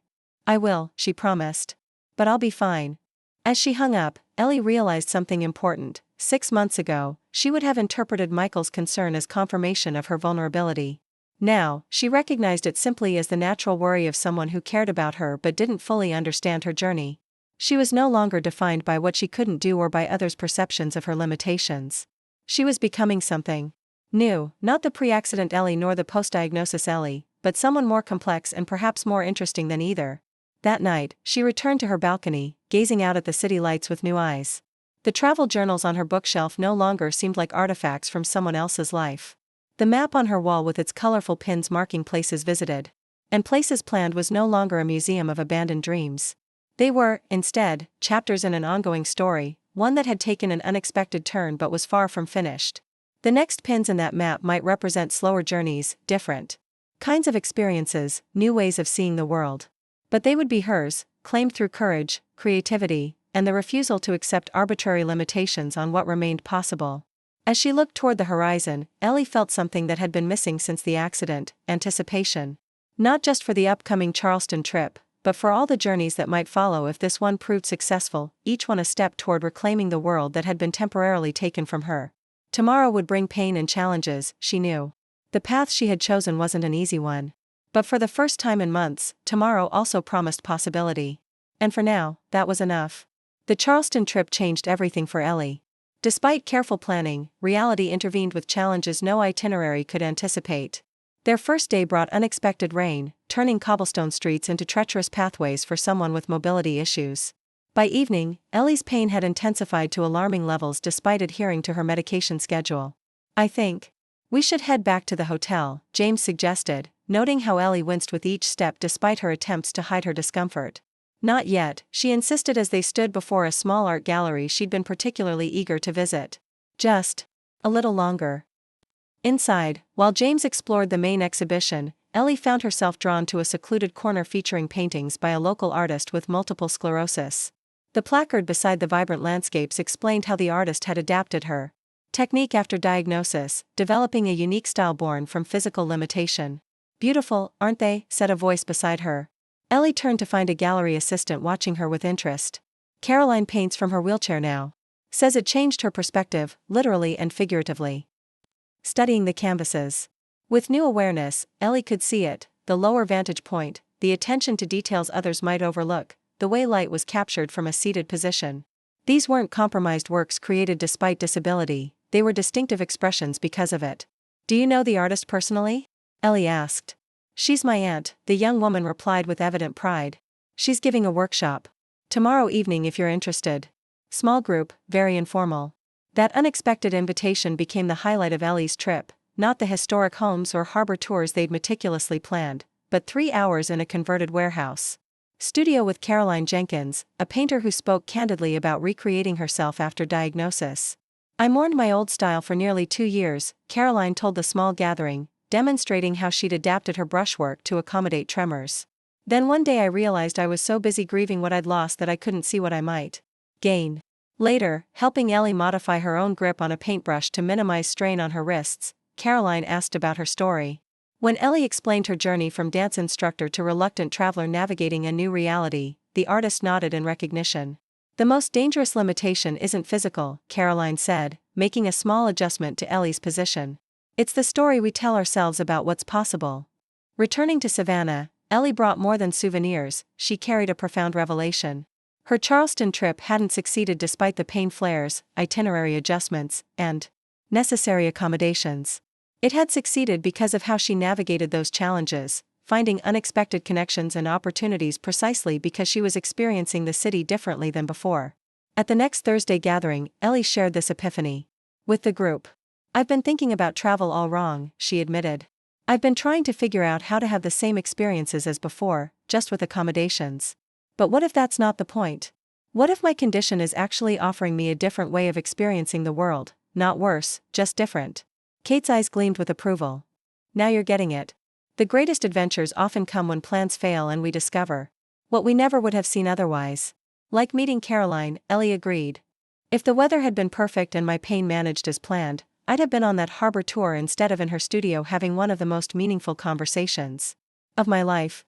"I will," she promised. "But I'll be fine." As she hung up, Ellie realized something important. 6 months ago, she would have interpreted Michael's concern as confirmation of her vulnerability. Now, she recognized it simply as the natural worry of someone who cared about her but didn't fully understand her journey. She was no longer defined by what she couldn't do or by others' perceptions of her limitations. She was becoming something new, not the pre-accident Ellie nor the post-diagnosis Ellie, but someone more complex and perhaps more interesting than either. That night, she returned to her balcony, gazing out at the city lights with new eyes. The travel journals on her bookshelf no longer seemed like artifacts from someone else's life. The map on her wall with its colorful pins marking places visited and places planned was no longer a museum of abandoned dreams. They were, instead, chapters in an ongoing story, one that had taken an unexpected turn but was far from finished. The next pins in that map might represent slower journeys, different kinds of experiences, new ways of seeing the world. But they would be hers, claimed through courage, creativity, and the refusal to accept arbitrary limitations on what remained possible. As she looked toward the horizon, Ellie felt something that had been missing since the accident: anticipation. Not just for the upcoming Charleston trip, but for all the journeys that might follow if this one proved successful, each one a step toward reclaiming the world that had been temporarily taken from her. Tomorrow would bring pain and challenges, she knew. The path she had chosen wasn't an easy one. But for the first time in months, tomorrow also promised possibility. And for now, that was enough. The Charleston trip changed everything for Ellie. Despite careful planning, reality intervened with challenges no itinerary could anticipate. Their first day brought unexpected rain, turning cobblestone streets into treacherous pathways for someone with mobility issues. By evening, Ellie's pain had intensified to alarming levels despite adhering to her medication schedule. "I think we should head back to the hotel," James suggested, noting how Ellie winced with each step despite her attempts to hide her discomfort. "Not yet," she insisted as they stood before a small art gallery she'd been particularly eager to visit. "Just a little longer." Inside, while James explored the main exhibition, Ellie found herself drawn to a secluded corner featuring paintings by a local artist with multiple sclerosis. The placard beside the vibrant landscapes explained how the artist had adapted her technique after diagnosis, developing a unique style born from physical limitation. "Beautiful, aren't they?" said a voice beside her. Ellie turned to find a gallery assistant watching her with interest. "Caroline paints from her wheelchair now. Says it changed her perspective, literally and figuratively." Studying the canvases. With new awareness, Ellie could see it, the lower vantage point, the attention to details others might overlook, the way light was captured from a seated position. These weren't compromised works created despite disability, they were distinctive expressions because of it. "Do you know the artist personally?" Ellie asked. "She's my aunt," the young woman replied with evident pride. "She's giving a workshop tomorrow evening if you're interested. Small group, very informal." That unexpected invitation became the highlight of Ellie's trip, not the historic homes or harbor tours they'd meticulously planned, but 3 hours in a converted warehouse studio with Caroline Jenkins, a painter who spoke candidly about recreating herself after diagnosis. "I mourned my old style for nearly 2 years," Caroline told the small gathering, demonstrating how she'd adapted her brushwork to accommodate tremors. "Then one day I realized I was so busy grieving what I'd lost that I couldn't see what I might gain." Later, helping Ellie modify her own grip on a paintbrush to minimize strain on her wrists, Caroline asked about her story. When Ellie explained her journey from dance instructor to reluctant traveler navigating a new reality, the artist nodded in recognition. "The most dangerous limitation isn't physical," Caroline said, making a small adjustment to Ellie's position. "It's the story we tell ourselves about what's possible." Returning to Savannah, Ellie brought more than souvenirs, she carried a profound revelation. Her Charleston trip hadn't succeeded despite the pain flares, itinerary adjustments, and necessary accommodations. It had succeeded because of how she navigated those challenges, finding unexpected connections and opportunities precisely because she was experiencing the city differently than before. At the next Thursday gathering, Ellie shared this epiphany with the group. "I've been thinking about travel all wrong," she admitted. "I've been trying to figure out how to have the same experiences as before, just with accommodations. But what if that's not the point? What if my condition is actually offering me a different way of experiencing the world, not worse, just different?" Kate's eyes gleamed with approval. "Now you're getting it. The greatest adventures often come when plans fail and we discover what we never would have seen otherwise." "Like meeting Caroline," Ellie agreed. "If the weather had been perfect and my pain managed as planned, I'd have been on that harbor tour instead of in her studio having one of the most meaningful conversations of my life."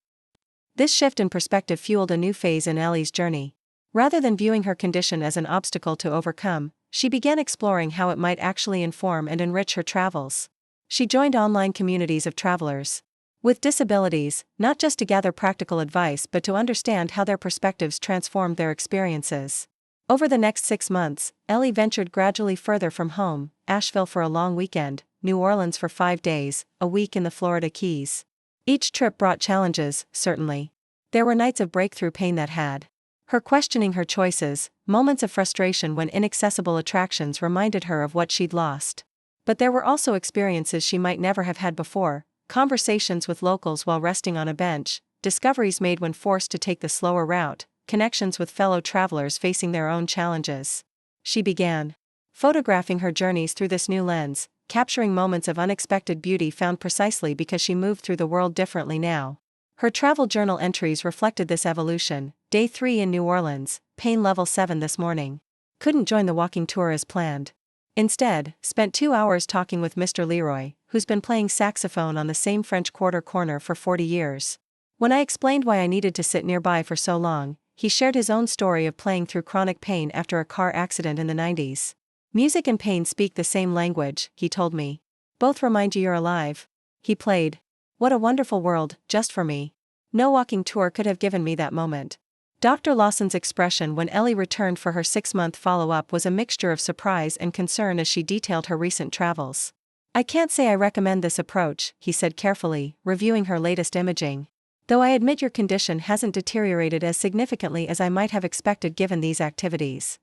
This shift in perspective fueled a new phase in Ellie's journey. Rather than viewing her condition as an obstacle to overcome, she began exploring how it might actually inform and enrich her travels. She joined online communities of travelers with disabilities, not just to gather practical advice but to understand how their perspectives transformed their experiences. Over the next 6 months, Ellie ventured gradually further from home: Asheville for a long weekend, New Orleans for 5 days, a week in the Florida Keys. Each trip brought challenges, certainly. There were nights of breakthrough pain that had her questioning her choices, moments of frustration when inaccessible attractions reminded her of what she'd lost. But there were also experiences she might never have had before: conversations with locals while resting on a bench, discoveries made when forced to take the slower route, connections with fellow travelers facing their own challenges. She began photographing her journeys through this new lens, capturing moments of unexpected beauty found precisely because she moved through the world differently now. Her travel journal entries reflected this evolution. Day 3 in New Orleans, pain level 7 this morning. Couldn't join the walking tour as planned. Instead, spent 2 hours talking with Mr. Leroy, who's been playing saxophone on the same French Quarter corner for 40 years. When I explained why I needed to sit nearby for so long, he shared his own story of playing through chronic pain after a car accident in the 90s. "Music and pain speak the same language," he told me. "Both remind you you're alive." He played "What a Wonderful World" just for me. No walking tour could have given me that moment. Dr. Lawson's expression when Ellie returned for her 6-month follow-up was a mixture of surprise and concern as she detailed her recent travels. "I can't say I recommend this approach," he said carefully, reviewing her latest imaging. "Though I admit your condition hasn't deteriorated as significantly as I might have expected given these activities.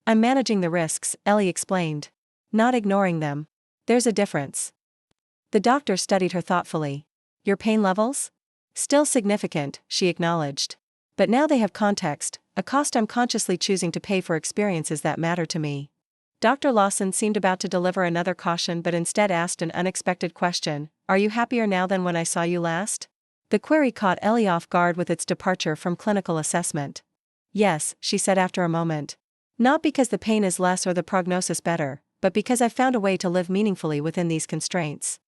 I'm managing the risks," Ellie explained. "Not ignoring them. There's a difference." The doctor studied her thoughtfully. "Your pain levels? Still significant," she acknowledged. "But now they have context, a cost I'm consciously choosing to pay for experiences that matter to me." Dr. Lawson seemed about to deliver another caution but instead asked an unexpected question. Are you happier now than when I saw you last? The query caught Ellie off guard with its departure from clinical assessment. Yes, she said after a moment. Not because the pain is less or the prognosis better, but because I've found a way to live meaningfully within these constraints.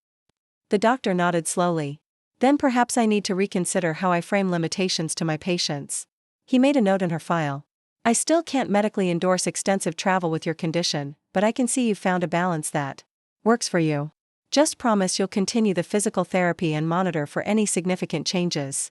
The doctor nodded slowly. Then perhaps I need to reconsider how I frame limitations to my patients. He made a note in her file. I still can't medically endorse extensive travel with your condition, but I can see you've found a balance that works for you. Just promise you'll continue the physical therapy and monitor for any significant changes.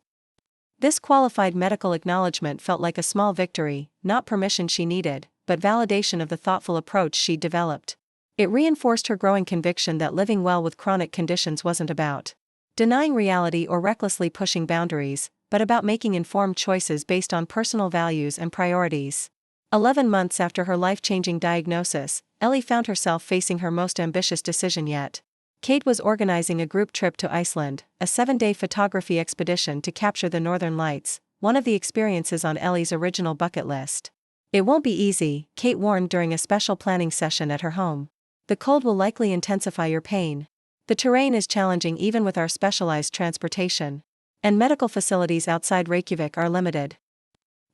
This qualified medical acknowledgement felt like a small victory, not permission she needed, but validation of the thoughtful approach she'd developed. It reinforced her growing conviction that living well with chronic conditions wasn't about denying reality or recklessly pushing boundaries, but about making informed choices based on personal values and priorities. 11 months after her life-changing diagnosis, Ellie found herself facing her most ambitious decision yet. Kate was organizing a group trip to Iceland, a 7-day photography expedition to capture the northern lights, one of the experiences on Ellie's original bucket list. It won't be easy, Kate warned during a special planning session at her home. The cold will likely intensify your pain. The terrain is challenging even with our specialized transportation. And medical facilities outside Reykjavik are limited.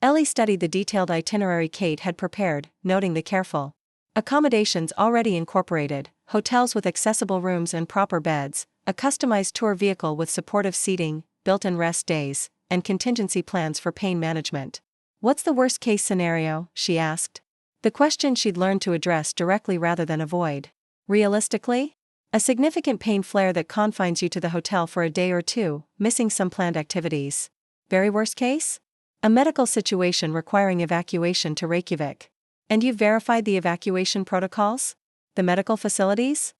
Ellie studied the detailed itinerary Kate had prepared, noting the careful accommodations already incorporated, hotels with accessible rooms and proper beds, a customized tour vehicle with supportive seating, built-in rest days, and contingency plans for pain management. What's the worst-case scenario? She asked. The question she'd learned to address directly rather than avoid. Realistically? A significant pain flare that confines you to the hotel for a day or two, missing some planned activities. Very worst case? A medical situation requiring evacuation to Reykjavik. And you've verified the evacuation protocols? The medical facilities?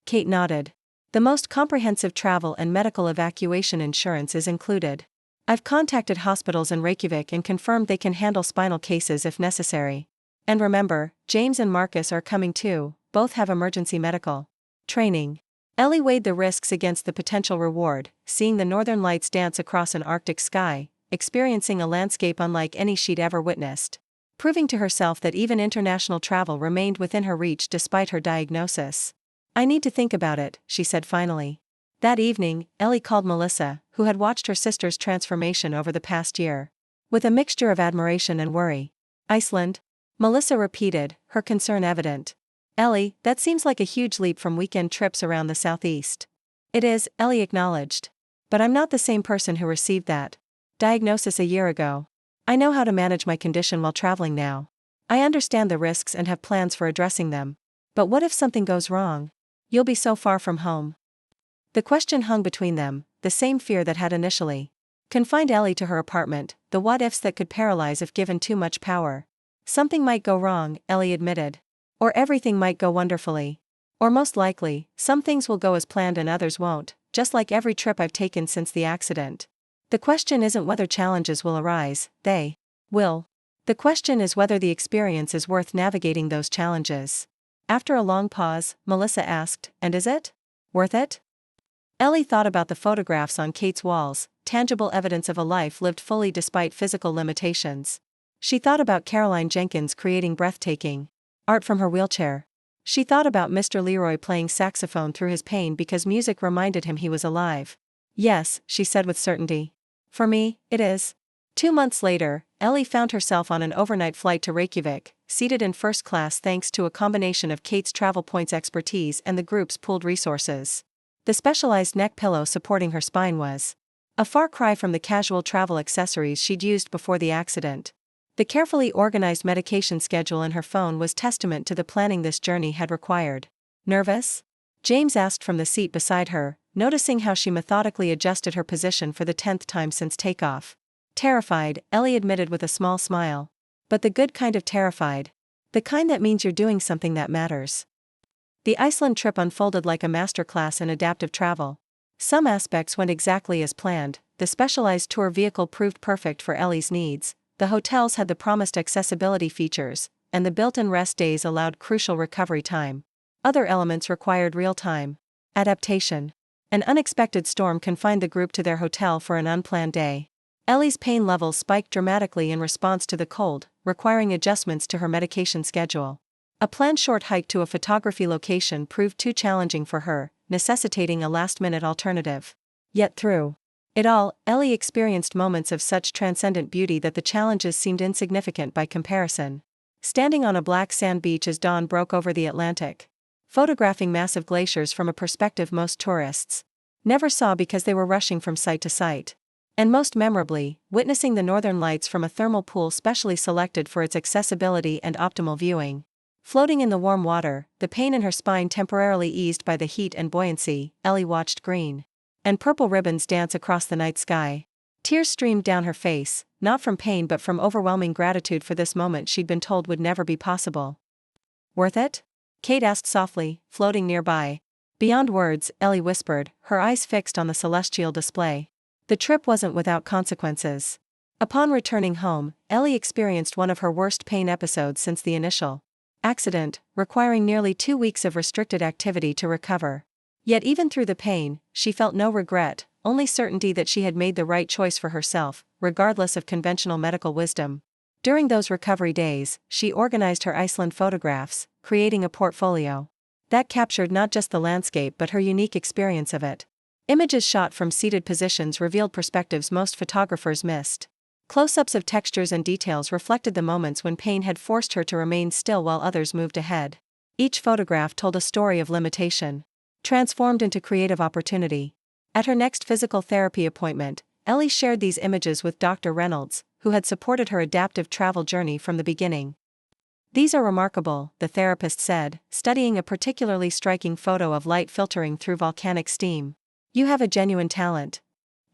Kate nodded. The most comprehensive travel and medical evacuation insurance is included. I've contacted hospitals in Reykjavik and confirmed they can handle spinal cases if necessary. And remember, James and Marcus are coming too, both have emergency medical training. Ellie weighed the risks against the potential reward, seeing the northern lights dance across an Arctic sky, experiencing a landscape unlike any she'd ever witnessed. Proving to herself that even international travel remained within her reach despite her diagnosis. I need to think about it, she said finally. That evening, Ellie called Melissa, who had watched her sister's transformation over the past year. With a mixture of admiration and worry. Iceland? Melissa repeated, her concern evident. Ellie, that seems like a huge leap from weekend trips around the southeast. It is, Ellie acknowledged. But I'm not the same person who received that diagnosis a year ago. I know how to manage my condition while traveling now. I understand the risks and have plans for addressing them. But what if something goes wrong? You'll be so far from home. The question hung between them, the same fear that had initially confined Ellie to her apartment, the what-ifs that could paralyze if given too much power. Something might go wrong, Ellie admitted. Or everything might go wonderfully. Or most likely, some things will go as planned and others won't, just like every trip I've taken since the accident. The question isn't whether challenges will arise, they will. The question is whether the experience is worth navigating those challenges. After a long pause, Melissa asked, and is it worth it? Ellie thought about the photographs on Kate's walls, tangible evidence of a life lived fully despite physical limitations. She thought about Caroline Jenkins creating breathtaking art from her wheelchair. She thought about Mr. Leroy playing saxophone through his pain because music reminded him he was alive. Yes, she said with certainty. For me, it is. 2 months later, Ellie found herself on an overnight flight to Reykjavik, seated in first class thanks to a combination of Kate's travel points expertise and the group's pooled resources. The specialized neck pillow supporting her spine was a far cry from the casual travel accessories she'd used before the accident. The carefully organized medication schedule in her phone was testament to the planning this journey had required. Nervous? James asked from the seat beside her, noticing how she methodically adjusted her position for the 10th time since takeoff. Terrified, Ellie admitted with a small smile. But the good kind of terrified. The kind that means you're doing something that matters. The Iceland trip unfolded like a masterclass in adaptive travel. Some aspects went exactly as planned. The specialized tour vehicle proved perfect for Ellie's needs. The hotels had the promised accessibility features, and the built-in rest days allowed crucial recovery time. Other elements required real-time adaptation. An unexpected storm confined the group to their hotel for an unplanned day. Ellie's pain levels spiked dramatically in response to the cold, requiring adjustments to her medication schedule. A planned short hike to a photography location proved too challenging for her, necessitating a last-minute alternative. Yet through it all, Ellie experienced moments of such transcendent beauty that the challenges seemed insignificant by comparison. Standing on a black sand beach as dawn broke over the Atlantic, photographing massive glaciers from a perspective most tourists never saw because they were rushing from site to site. And most memorably, witnessing the northern lights from a thermal pool specially selected for its accessibility and optimal viewing. Floating in the warm water, the pain in her spine temporarily eased by the heat and buoyancy, Ellie watched green and purple ribbons dance across the night sky. Tears streamed down her face, not from pain but from overwhelming gratitude for this moment she'd been told would never be possible. Worth it? Kate asked softly, floating nearby. Beyond words, Ellie whispered, her eyes fixed on the celestial display. The trip wasn't without consequences. Upon returning home, Ellie experienced one of her worst pain episodes since the initial accident, requiring nearly 2 weeks of restricted activity to recover. Yet even through the pain, she felt no regret, only certainty that she had made the right choice for herself, regardless of conventional medical wisdom. During those recovery days, she organized her Iceland photographs, creating a portfolio that captured not just the landscape but her unique experience of it. Images shot from seated positions revealed perspectives most photographers missed. Close-ups of textures and details reflected the moments when pain had forced her to remain still while others moved ahead. Each photograph told a story of limitation, transformed into creative opportunity. At her next physical therapy appointment, Ellie shared these images with Dr. Reynolds, who had supported her adaptive travel journey from the beginning. These are remarkable, the therapist said, studying a particularly striking photo of light filtering through volcanic steam. You have a genuine talent.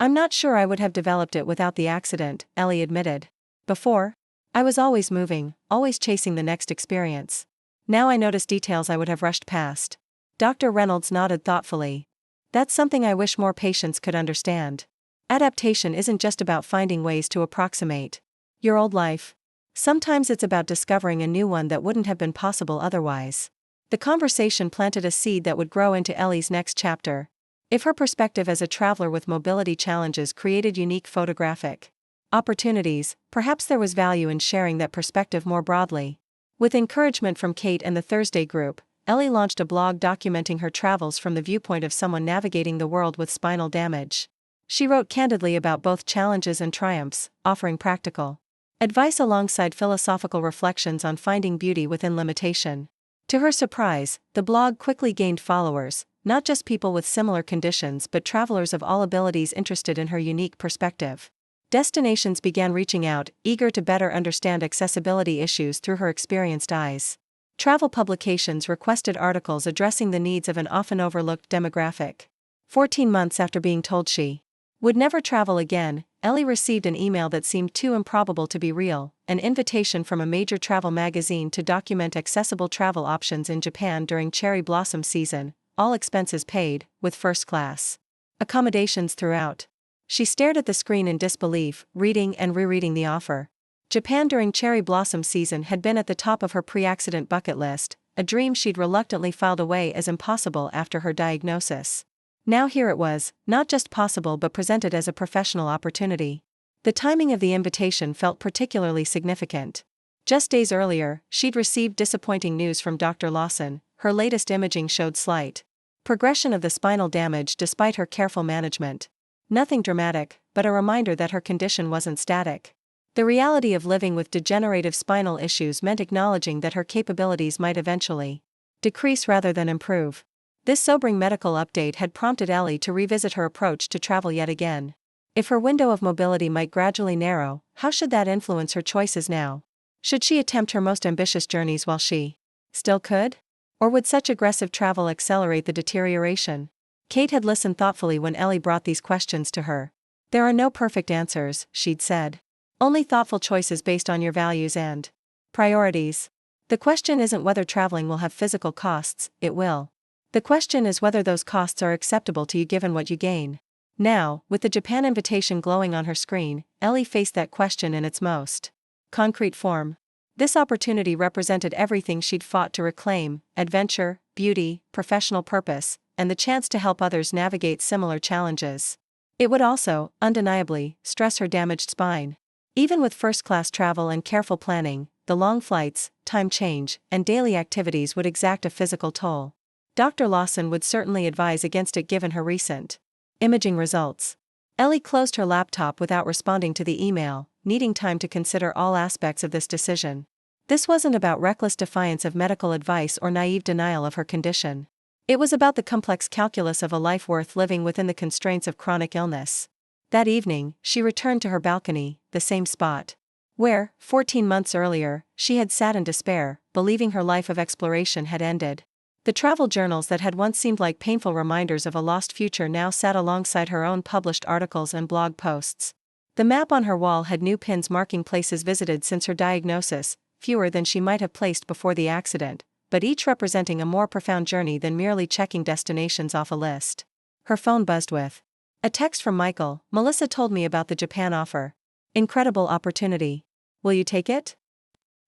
I'm not sure I would have developed it without the accident, Ellie admitted. Before, I was always moving, always chasing the next experience. Now I notice details I would have rushed past. Dr. Reynolds nodded thoughtfully. That's something I wish more patients could understand. Adaptation isn't just about finding ways to approximate your old life. Sometimes it's about discovering a new one that wouldn't have been possible otherwise. The conversation planted a seed that would grow into Ellie's next chapter. If her perspective as a traveler with mobility challenges created unique photographic opportunities, perhaps there was value in sharing that perspective more broadly. With encouragement from Kate and the Thursday group, Ellie launched a blog documenting her travels from the viewpoint of someone navigating the world with spinal damage. She wrote candidly about both challenges and triumphs, offering practical advice alongside philosophical reflections on finding beauty within limitation. To her surprise, the blog quickly gained followers, not just people with similar conditions but travelers of all abilities interested in her unique perspective. Destinations began reaching out, eager to better understand accessibility issues through her experienced eyes. Travel publications requested articles addressing the needs of an often overlooked demographic. 14 months after being told she would never travel again, Ellie received an email that seemed too improbable to be real, an invitation from a major travel magazine to document accessible travel options in Japan during cherry blossom season, all expenses paid, with first-class accommodations throughout. She stared at the screen in disbelief, reading and rereading the offer. Japan during cherry blossom season had been at the top of her pre-accident bucket list, a dream she'd reluctantly filed away as impossible after her diagnosis. Now here it was, not just possible but presented as a professional opportunity. The timing of the invitation felt particularly significant. Just days earlier, she'd received disappointing news from Dr. Lawson. Her latest imaging showed slight progression of the spinal damage despite her careful management. Nothing dramatic, but a reminder that her condition wasn't static. The reality of living with degenerative spinal issues meant acknowledging that her capabilities might eventually decrease rather than improve. This sobering medical update had prompted Ellie to revisit her approach to travel yet again. If her window of mobility might gradually narrow, how should that influence her choices now? Should she attempt her most ambitious journeys while she still could? Or would such aggressive travel accelerate the deterioration? Kate had listened thoughtfully when Ellie brought these questions to her. There are no perfect answers, she'd said. Only thoughtful choices based on your values and priorities. The question isn't whether traveling will have physical costs, it will. The question is whether those costs are acceptable to you given what you gain. Now, with the Japan invitation glowing on her screen, Ellie faced that question in its most concrete form. This opportunity represented everything she'd fought to reclaim: adventure, beauty, professional purpose, and the chance to help others navigate similar challenges. It would also, undeniably, stress her damaged spine. Even with first-class travel and careful planning, the long flights, time change, and daily activities would exact a physical toll. Dr. Lawson would certainly advise against it given her recent imaging results. Ellie closed her laptop without responding to the email, needing time to consider all aspects of this decision. This wasn't about reckless defiance of medical advice or naive denial of her condition. It was about the complex calculus of a life worth living within the constraints of chronic illness. That evening, she returned to her balcony, the same spot where, 14 months earlier, she had sat in despair, believing her life of exploration had ended. The travel journals that had once seemed like painful reminders of a lost future now sat alongside her own published articles and blog posts. The map on her wall had new pins marking places visited since her diagnosis, fewer than she might have placed before the accident, but each representing a more profound journey than merely checking destinations off a list. Her phone buzzed with a text from Michael. "Melissa told me about the Japan offer. Incredible opportunity. Will you take it?"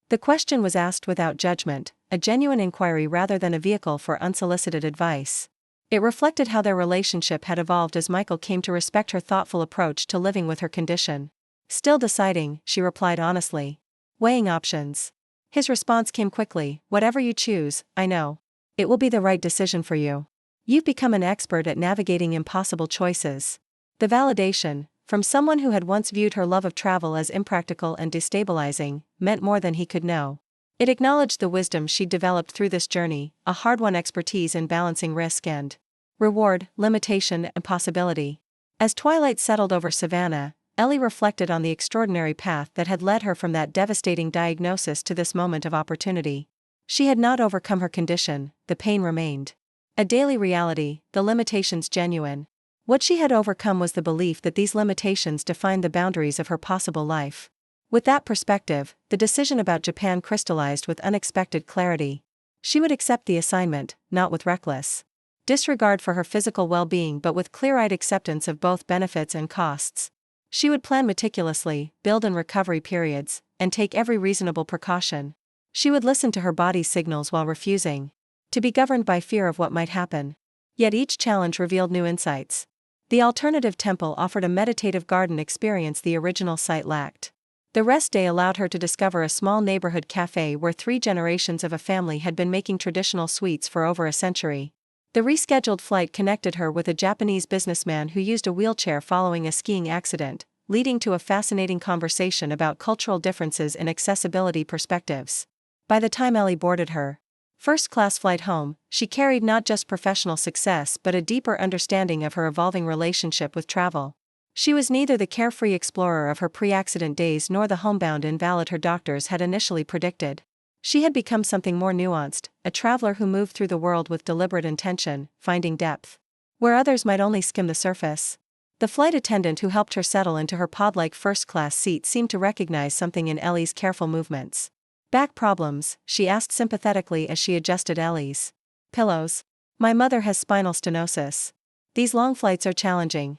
The question was asked without judgment, a genuine inquiry rather than a vehicle for unsolicited advice. It reflected how their relationship had evolved as Michael came to respect her thoughtful approach to living with her condition. "Still deciding," she replied honestly. "Weighing options." His response came quickly. "Whatever you choose, I know it will be the right decision for you. You've become an expert at navigating impossible choices." The validation, from someone who had once viewed her love of travel as impractical and destabilizing, meant more than he could know. It acknowledged the wisdom she'd developed through this journey, a hard-won expertise in balancing risk and reward, limitation and possibility. As twilight settled over Savannah, Ellie reflected on the extraordinary path that had led her from that devastating diagnosis to this moment of opportunity. She had not overcome her condition, the pain remained a daily reality, the limitations genuine. What she had overcome was the belief that these limitations defined the boundaries of her possible life. With that perspective, the decision about Japan crystallized with unexpected clarity. She would accept the assignment, not with reckless disregard for her physical well-being but with clear-eyed acceptance of both benefits and costs. She would plan meticulously, build in recovery periods, and take every reasonable precaution. She would listen to her body's signals while refusing to be governed by fear of what might happen. Yet each challenge revealed new insights. The alternative temple offered a meditative garden experience the original site lacked. The rest day allowed her to discover a small neighborhood cafe where 3 generations of a family had been making traditional sweets for over a century. The rescheduled flight connected her with a Japanese businessman who used a wheelchair following a skiing accident, leading to a fascinating conversation about cultural differences in accessibility perspectives. By the time Ellie boarded her first-class flight home, she carried not just professional success but a deeper understanding of her evolving relationship with travel. She was neither the carefree explorer of her pre-accident days nor the homebound invalid her doctors had initially predicted. She had become something more nuanced, a traveler who moved through the world with deliberate intention, finding depth where others might only skim the surface. The flight attendant who helped her settle into her pod-like first-class seat seemed to recognize something in Ellie's careful movements. "Back problems?" she asked sympathetically as she adjusted Ellie's pillows. "My mother has spinal stenosis. These long flights are challenging."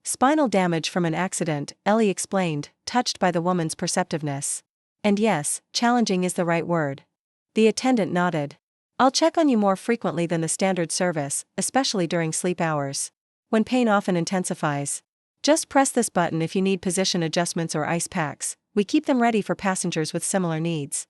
"Spinal damage from an accident," Ellie explained, touched by the woman's perceptiveness. "And yes, challenging is the right word." The attendant nodded. "I'll check on you more frequently than the standard service, especially during sleep hours. When pain often intensifies. Just press this button if you need position adjustments or ice packs. We keep them ready for passengers with similar needs."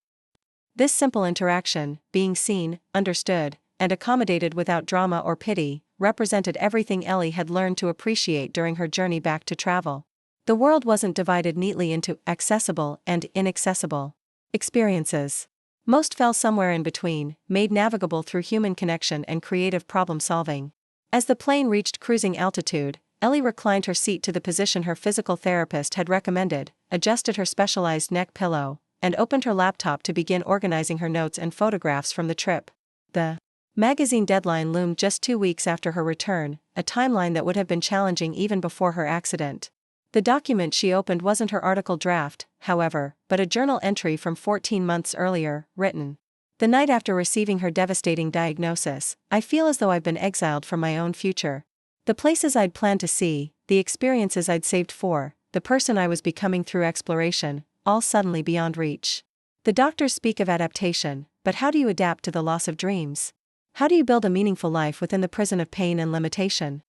This simple interaction, being seen, understood, and accommodated without drama or pity, represented everything Ellie had learned to appreciate during her journey back to travel. The world wasn't divided neatly into accessible and inaccessible experiences. Most fell somewhere in between, made navigable through human connection and creative problem-solving. As the plane reached cruising altitude, Ellie reclined her seat to the position her physical therapist had recommended, adjusted her specialized neck pillow, and opened her laptop to begin organizing her notes and photographs from the trip. The magazine deadline loomed just 2 weeks after her return, a timeline that would have been challenging even before her accident. The document she opened wasn't her article draft, however, but a journal entry from 14 months earlier, written the night after receiving her devastating diagnosis. "I feel as though I've been exiled from my own future. The places I'd planned to see, the experiences I'd saved for, the person I was becoming through exploration, all suddenly beyond reach. The doctors speak of adaptation, but how do you adapt to the loss of dreams? How do you build a meaningful life within the prison of pain and limitation?"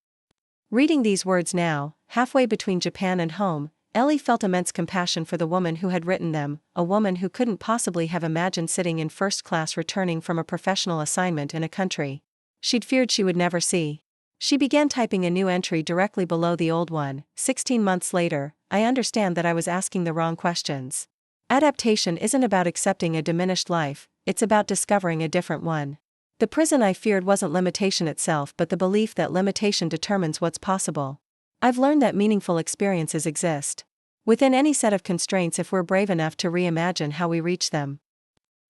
Reading these words now, halfway between Japan and home, Ellie felt immense compassion for the woman who had written them, a woman who couldn't possibly have imagined sitting in first class returning from a professional assignment in a country she'd feared she would never see. She began typing a new entry directly below the old one. 16 months later, I understand that I was asking the wrong questions. Adaptation isn't about accepting a diminished life, it's about discovering a different one. The prison I feared wasn't limitation itself but the belief that limitation determines what's possible. I've learned that meaningful experiences exist within any set of constraints if we're brave enough to reimagine how we reach them.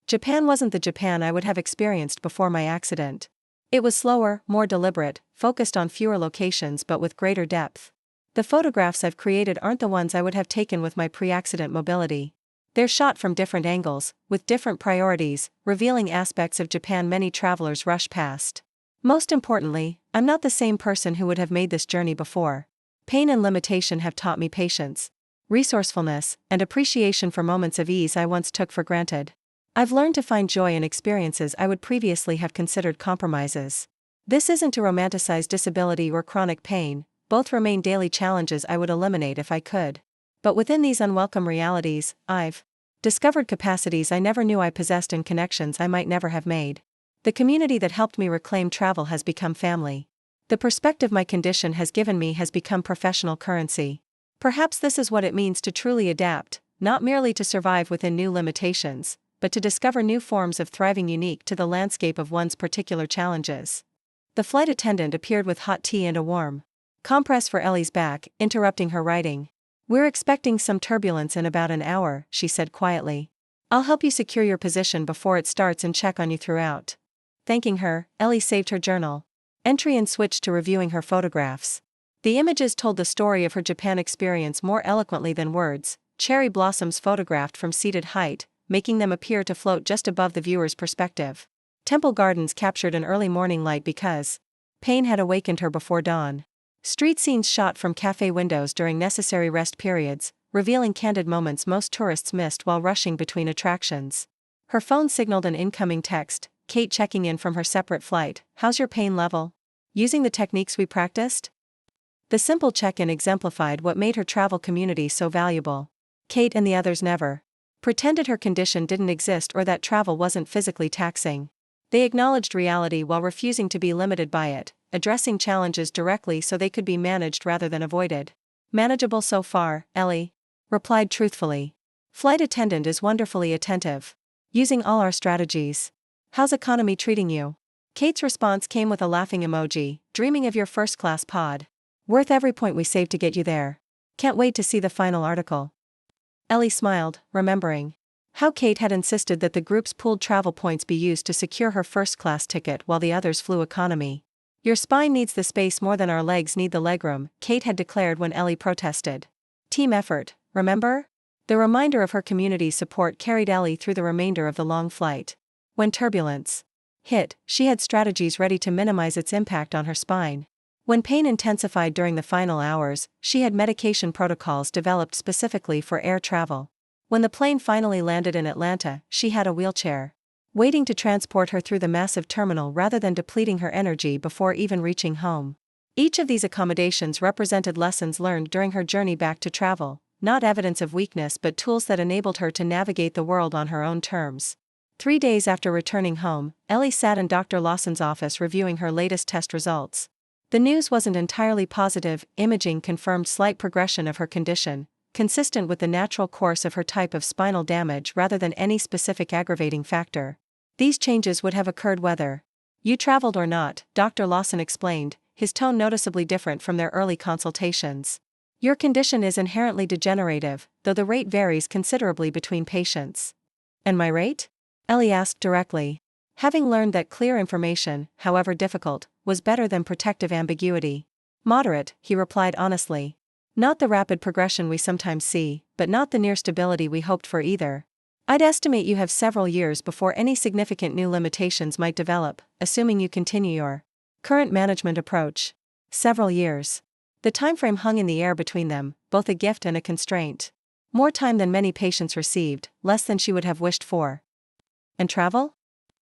Japan wasn't the Japan I would have experienced before my accident. It was slower, more deliberate, focused on fewer locations but with greater depth. The photographs I've created aren't the ones I would have taken with my pre-accident mobility. They're shot from different angles, with different priorities, revealing aspects of Japan many travelers rush past. Most importantly, I'm not the same person who would have made this journey before. Pain and limitation have taught me patience, resourcefulness, and appreciation for moments of ease I once took for granted. I've learned to find joy in experiences I would previously have considered compromises. This isn't to romanticize disability or chronic pain, both remain daily challenges I would eliminate if I could. But within these unwelcome realities, I've discovered capacities I never knew I possessed and connections I might never have made. The community that helped me reclaim travel has become family. The perspective my condition has given me has become professional currency. Perhaps this is what it means to truly adapt, not merely to survive within new limitations, but to discover new forms of thriving unique to the landscape of one's particular challenges. The flight attendant appeared with hot tea and a warm compress for Ellie's back, interrupting her writing. "We're expecting some turbulence in about an hour," she said quietly. "I'll help you secure your position before it starts and check on you throughout." Thanking her, Ellie saved her journal entry and switched to reviewing her photographs. The images told the story of her Japan experience more eloquently than words. Cherry blossoms photographed from seated height, making them appear to float just above the viewer's perspective. Temple Gardens captured an early morning light because pain had awakened her before dawn. Street scenes shot from cafe windows during necessary rest periods, revealing candid moments most tourists missed while rushing between attractions. Her phone signaled an incoming text, Kate checking in from her separate flight. "How's your pain level? Using the techniques we practiced?" The simple check-in exemplified what made her travel community so valuable. Kate and the others never pretended her condition didn't exist or that travel wasn't physically taxing. They acknowledged reality while refusing to be limited by it, addressing challenges directly so they could be managed rather than avoided. "Manageable so far," Ellie replied truthfully. "Flight attendant is wonderfully attentive. Using all our strategies. How's economy treating you?" Kate's response came with a laughing emoji, "Dreaming of your first-class pod. Worth every point we saved to get you there. Can't wait to see the final article." Ellie smiled, remembering how Kate had insisted that the group's pooled travel points be used to secure her first-class ticket while the others flew economy. "Your spine needs the space more than our legs need the legroom," Kate had declared when Ellie protested. "Team effort, remember?" The reminder of her community's support carried Ellie through the remainder of the long flight. When turbulence hit, she had strategies ready to minimize its impact on her spine. When pain intensified during the final hours, she had medication protocols developed specifically for air travel. When the plane finally landed in Atlanta, she had a wheelchair waiting to transport her through the massive terminal rather than depleting her energy before even reaching home. Each of these accommodations represented lessons learned during her journey back to travel, not evidence of weakness but tools that enabled her to navigate the world on her own terms. 3 days after returning home, Ellie sat in Dr. Lawson's office reviewing her latest test results. The news wasn't entirely positive. Imaging confirmed slight progression of her condition, consistent with the natural course of her type of spinal damage rather than any specific aggravating factor. These changes would have occurred whether you traveled or not, Dr. Lawson explained, his tone noticeably different from their early consultations. "Your condition is inherently degenerative, though the rate varies considerably between patients." "And my rate?" Ellie asked directly. Having learned that clear information, however difficult, was better than protective ambiguity. "Moderate," he replied honestly. "Not the rapid progression we sometimes see, but not the near stability we hoped for either. I'd estimate you have several years before any significant new limitations might develop, assuming you continue your current management approach." Several years. The timeframe hung in the air between them, both a gift and a constraint. More time than many patients received, less than she would have wished for. "And travel?"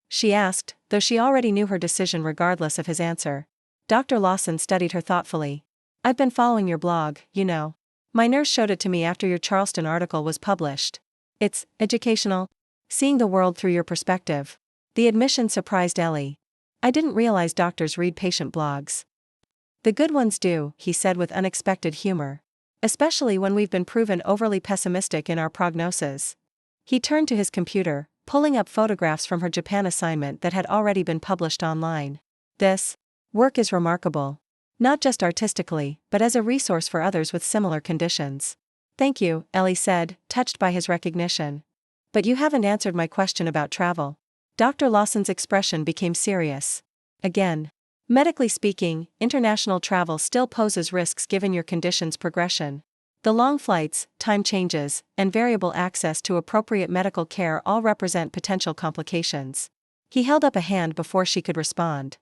she asked, though she already knew her decision regardless of his answer. Dr. Lawson studied her thoughtfully. "I've been following your blog, you know. My nurse showed it to me after your Charleston article was published. It's educational. Seeing the world through your perspective. The admission surprised Ellie. I didn't realize doctors read patient blogs. The good ones do, he said with unexpected humor. Especially when we've been proven overly pessimistic in our prognosis. He turned to his computer, pulling up photographs from her Japan assignment that had already been published online. This work is remarkable. Not just artistically, but as a resource for others with similar conditions. Thank you, Ellie said, touched by his recognition. But you haven't answered my question about travel. Dr. Lawson's expression became serious. Again. Medically speaking, international travel still poses risks given your condition's progression. The long flights, time changes, and variable access to appropriate medical care all represent potential complications. He held up a hand before she could respond.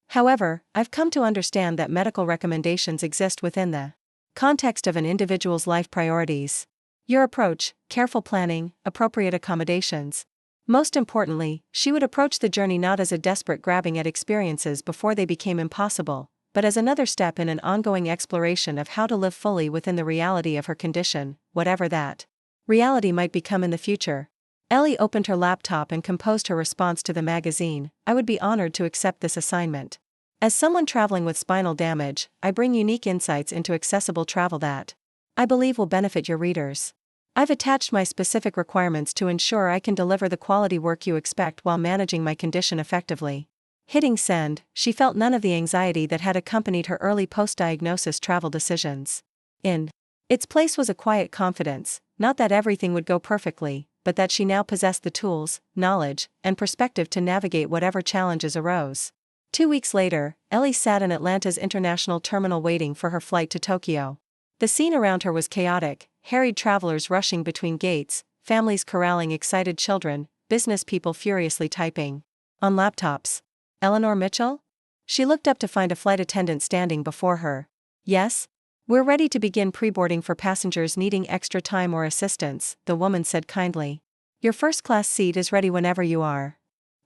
However, I've come to understand that medical recommendations exist within the context of an individual's life priorities. Your approach, careful planning, appropriate accommodations. Most importantly, she would approach the journey not as a desperate grabbing at experiences before they became impossible, but as another step in an ongoing exploration of how to live fully within the reality of her condition, whatever that reality might become in the future. Ellie opened her laptop and composed her response to the magazine. I would be honored to accept this assignment. As someone traveling with spinal damage, I bring unique insights into accessible travel that I believe will benefit your readers. I've attached my specific requirements to ensure I can deliver the quality work you expect while managing my condition effectively. Hitting send, she felt none of the anxiety that had accompanied her early post-diagnosis travel decisions. In its place was a quiet confidence, not that everything would go perfectly, but that she now possessed the tools, knowledge, and perspective to navigate whatever challenges arose. 2 weeks later, Ellie sat in Atlanta's international terminal waiting for her flight to Tokyo. The scene around her was chaotic, harried travelers rushing between gates, families corralling excited children, business people furiously typing on laptops. Eleanor Mitchell? She looked up to find a flight attendant standing before her. Yes? We're ready to begin pre-boarding for passengers needing extra time or assistance, the woman said kindly. Your first-class seat is ready whenever you are.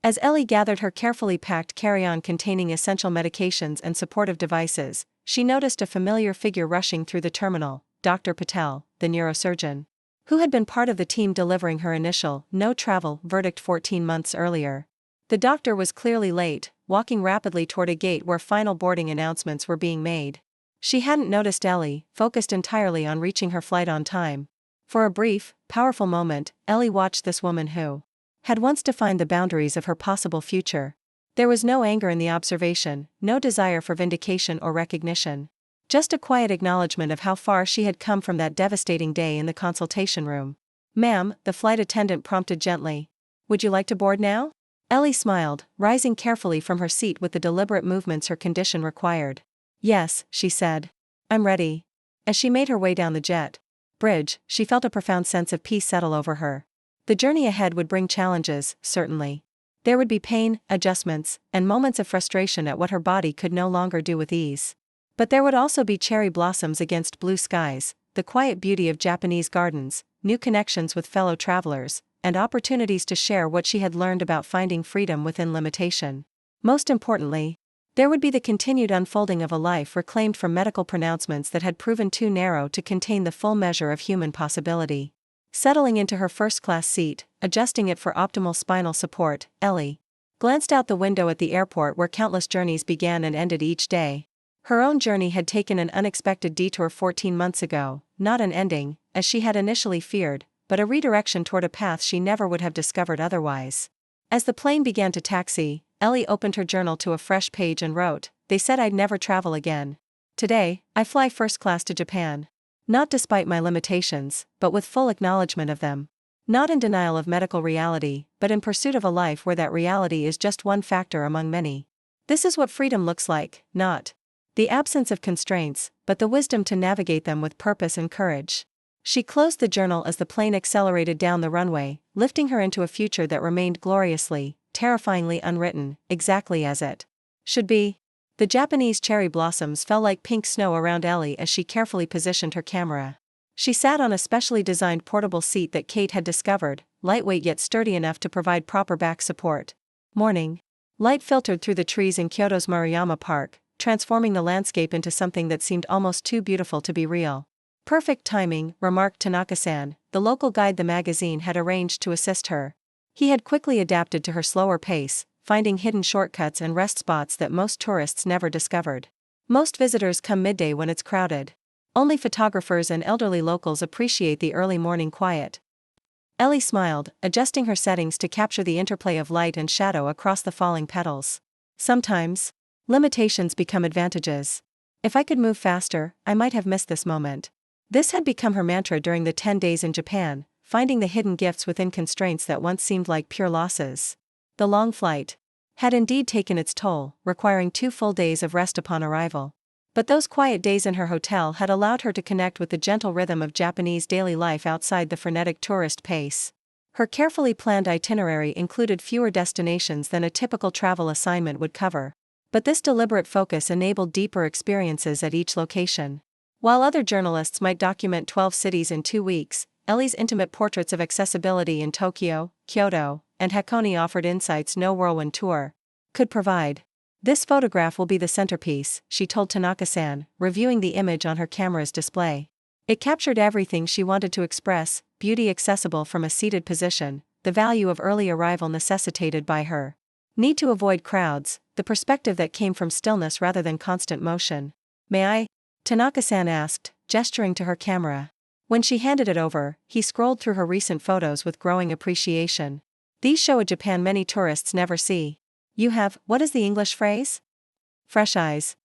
As Ellie gathered her carefully packed carry-on containing essential medications and supportive devices, she noticed a familiar figure rushing through the terminal, Dr. Patel, the neurosurgeon, who had been part of the team delivering her initial no-travel verdict 14 months earlier. The doctor was clearly late, walking rapidly toward a gate where final boarding announcements were being made. She hadn't noticed Ellie, focused entirely on reaching her flight on time. For a brief, powerful moment, Ellie watched this woman who had once defined the boundaries of her possible future. There was no anger in the observation, no desire for vindication or recognition. Just a quiet acknowledgement of how far she had come from that devastating day in the consultation room. Ma'am, the flight attendant prompted gently. Would you like to board now? Ellie smiled, rising carefully from her seat with the deliberate movements her condition required. Yes, she said. I'm ready. As she made her way down the jet bridge, she felt a profound sense of peace settle over her. The journey ahead would bring challenges, certainly. There would be pain, adjustments, and moments of frustration at what her body could no longer do with ease. But there would also be cherry blossoms against blue skies, the quiet beauty of Japanese gardens, new connections with fellow travelers, and opportunities to share what she had learned about finding freedom within limitation. Most importantly, there would be the continued unfolding of a life reclaimed from medical pronouncements that had proven too narrow to contain the full measure of human possibility. Settling into her first-class seat, adjusting it for optimal spinal support, Ellie glanced out the window at the airport where countless journeys began and ended each day. Her own journey had taken an unexpected detour 14 months ago, not an ending, as she had initially feared, but a redirection toward a path she never would have discovered otherwise. As the plane began to taxi, Ellie opened her journal to a fresh page and wrote, "They said I'd never travel again. Today, I fly first class to Japan. Not despite my limitations, but with full acknowledgement of them. Not in denial of medical reality, but in pursuit of a life where that reality is just one factor among many. This is what freedom looks like, not the absence of constraints, but the wisdom to navigate them with purpose and courage." She closed the journal as the plane accelerated down the runway, lifting her into a future that remained gloriously, terrifyingly unwritten, exactly as it should be. The Japanese cherry blossoms fell like pink snow around Ellie as she carefully positioned her camera. She sat on a specially designed portable seat that Kate had discovered, lightweight yet sturdy enough to provide proper back support. Morning light filtered through the trees in Kyoto's Maruyama Park, transforming the landscape into something that seemed almost too beautiful to be real. Perfect timing, remarked Tanaka-san, the local guide the magazine had arranged to assist her. He had quickly adapted to her slower pace, finding hidden shortcuts and rest spots that most tourists never discovered. Most visitors come midday when it's crowded. Only photographers and elderly locals appreciate the early morning quiet. Ellie smiled, adjusting her settings to capture the interplay of light and shadow across the falling petals. Sometimes, limitations become advantages. If I could move faster, I might have missed this moment. This had become her mantra during the 10 days in Japan, finding the hidden gifts within constraints that once seemed like pure losses. The long flight had indeed taken its toll, requiring 2 full days of rest upon arrival. But those quiet days in her hotel had allowed her to connect with the gentle rhythm of Japanese daily life outside the frenetic tourist pace. Her carefully planned itinerary included fewer destinations than a typical travel assignment would cover. But this deliberate focus enabled deeper experiences at each location. While other journalists might document 12 cities in 2 weeks, Ellie's intimate portraits of accessibility in Tokyo, Kyoto, and Hakone offered insights no whirlwind tour could provide. This photograph will be the centerpiece, she told Tanaka-san, reviewing the image on her camera's display. It captured everything she wanted to express: beauty accessible from a seated position, the value of early arrival necessitated by her need to avoid crowds, the perspective that came from stillness rather than constant motion. May I? Tanaka-san asked, gesturing to her camera. When she handed it over, he scrolled through her recent photos with growing appreciation. These show a Japan many tourists never see. You have, what is the English phrase? Fresh eyes.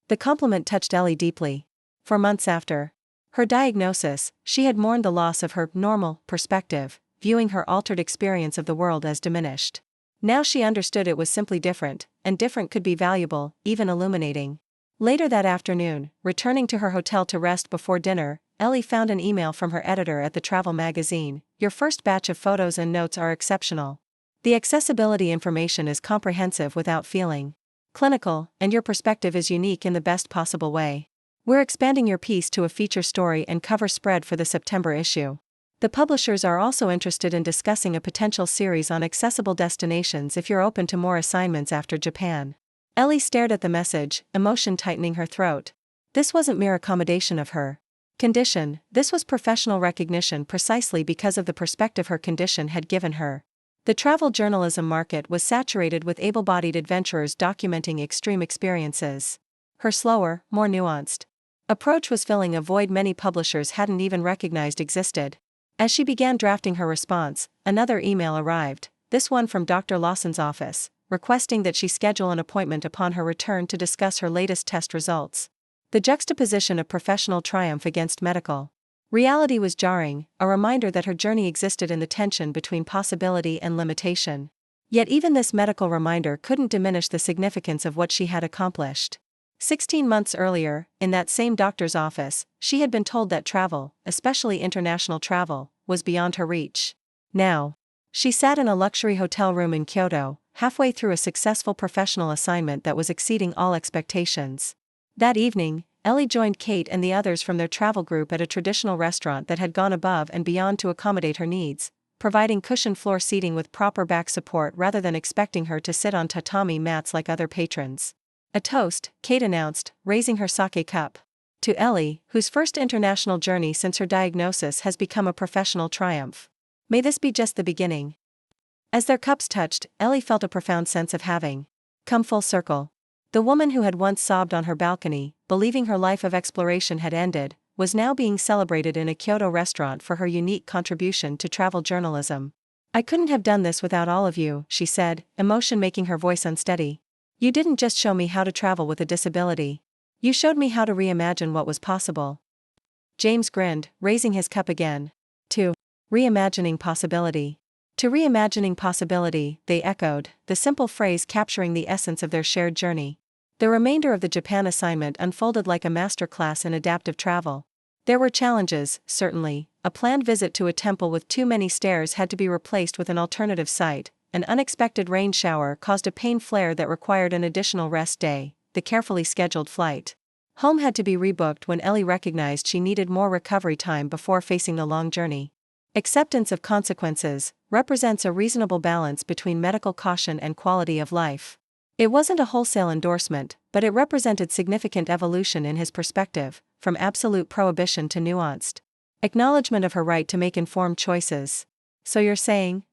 The compliment touched Ellie deeply. For months after her diagnosis, she had mourned the loss of her normal perspective, viewing her altered experience of the world as diminished. Now she understood it was simply different, and different could be valuable, even illuminating. Later that afternoon, returning to her hotel to rest before dinner, Ellie found an email from her editor at the travel magazine. Your first batch of photos and notes are exceptional. The accessibility information is comprehensive without feeling clinical, and your perspective is unique in the best possible way. We're expanding your piece to a feature story and cover spread for the September issue. The publishers are also interested in discussing a potential series on accessible destinations if you're open to more assignments after Japan. Ellie stared at the message, emotion tightening her throat. This wasn't mere accommodation of her condition, this was professional recognition precisely because of the perspective her condition had given her. The travel journalism market was saturated with able-bodied adventurers documenting extreme experiences. Her slower, more nuanced approach was filling a void many publishers hadn't even recognized existed. As she began drafting her response, another email arrived, this one from Dr. Lawson's office, requesting that she schedule an appointment upon her return to discuss her latest test results. The juxtaposition of professional triumph against medical reality was jarring, a reminder that her journey existed in the tension between possibility and limitation. Yet even this medical reminder couldn't diminish the significance of what she had accomplished. 16 months earlier, in that same doctor's office, she had been told that travel, especially international travel, was beyond her reach. Now, she sat in a luxury hotel room in Kyoto, halfway through a successful professional assignment that was exceeding all expectations. That evening, Ellie joined Kate and the others from their travel group at a traditional restaurant that had gone above and beyond to accommodate her needs, providing cushioned floor seating with proper back support rather than expecting her to sit on tatami mats like other patrons. A toast, Kate announced, raising her sake cup. To Ellie, whose first international journey since her diagnosis has become a professional triumph. May this be just the beginning. As their cups touched, Ellie felt a profound sense of having come full circle. The woman who had once sobbed on her balcony, believing her life of exploration had ended, was now being celebrated in a Kyoto restaurant for her unique contribution to travel journalism. I couldn't have done this without all of you, she said, emotion making her voice unsteady. You didn't just show me how to travel with a disability. You showed me how to reimagine what was possible. James grinned, raising his cup again. To reimagining possibility. To reimagining possibility, they echoed, the simple phrase capturing the essence of their shared journey. The remainder of the Japan assignment unfolded like a master class in adaptive travel. There were challenges, certainly. A planned visit to a temple with too many stairs had to be replaced with an alternative site. An unexpected rain shower caused a pain flare that required an additional rest day. The carefully scheduled flight home had to be rebooked when Ellie recognized she needed more recovery time before facing the long journey. Acceptance of consequences represents a reasonable balance between medical caution and quality of life. It wasn't a wholesale endorsement, but it represented significant evolution in his perspective, from absolute prohibition to nuanced acknowledgement of her right to make informed choices. So you're saying?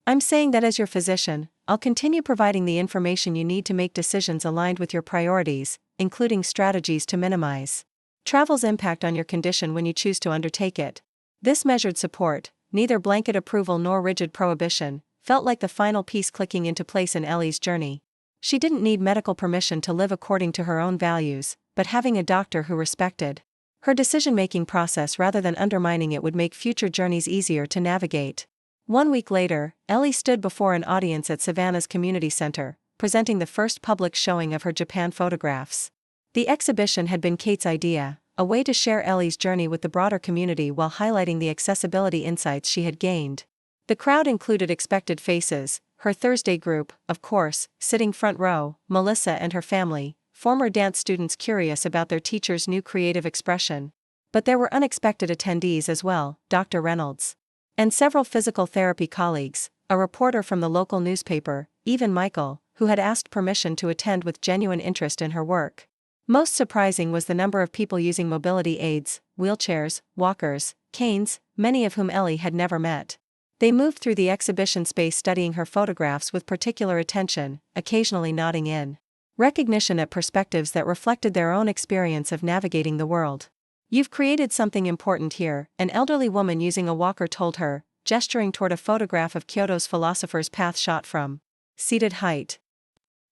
I'm saying that as your physician, I'll continue providing the information you need to make decisions aligned with your priorities, including strategies to minimize travel's impact on your condition when you choose to undertake it. This measured support, neither blanket approval nor rigid prohibition, felt like the final piece clicking into place in Ellie's journey. She didn't need medical permission to live according to her own values, but having a doctor who respected her decision-making process rather than undermining it would make future journeys easier to navigate. 1 week later, Ellie stood before an audience at Savannah's community center, presenting the first public showing of her Japan photographs. The exhibition had been Kate's idea, a way to share Ellie's journey with the broader community while highlighting the accessibility insights she had gained. The crowd included expected faces, her Thursday group, of course, sitting front row, Melissa and her family, former dance students curious about their teacher's new creative expression. But there were unexpected attendees as well, Dr. Reynolds and several physical therapy colleagues, a reporter from the local newspaper, even Michael, who had asked permission to attend with genuine interest in her work. Most surprising was the number of people using mobility aids, wheelchairs, walkers, canes, many of whom Ellie had never met. They moved through the exhibition space studying her photographs with particular attention, occasionally nodding in recognition at perspectives that reflected their own experience of navigating the world. "You've created something important here," an elderly woman using a walker told her, gesturing toward a photograph of Kyoto's philosopher's path shot from seated height.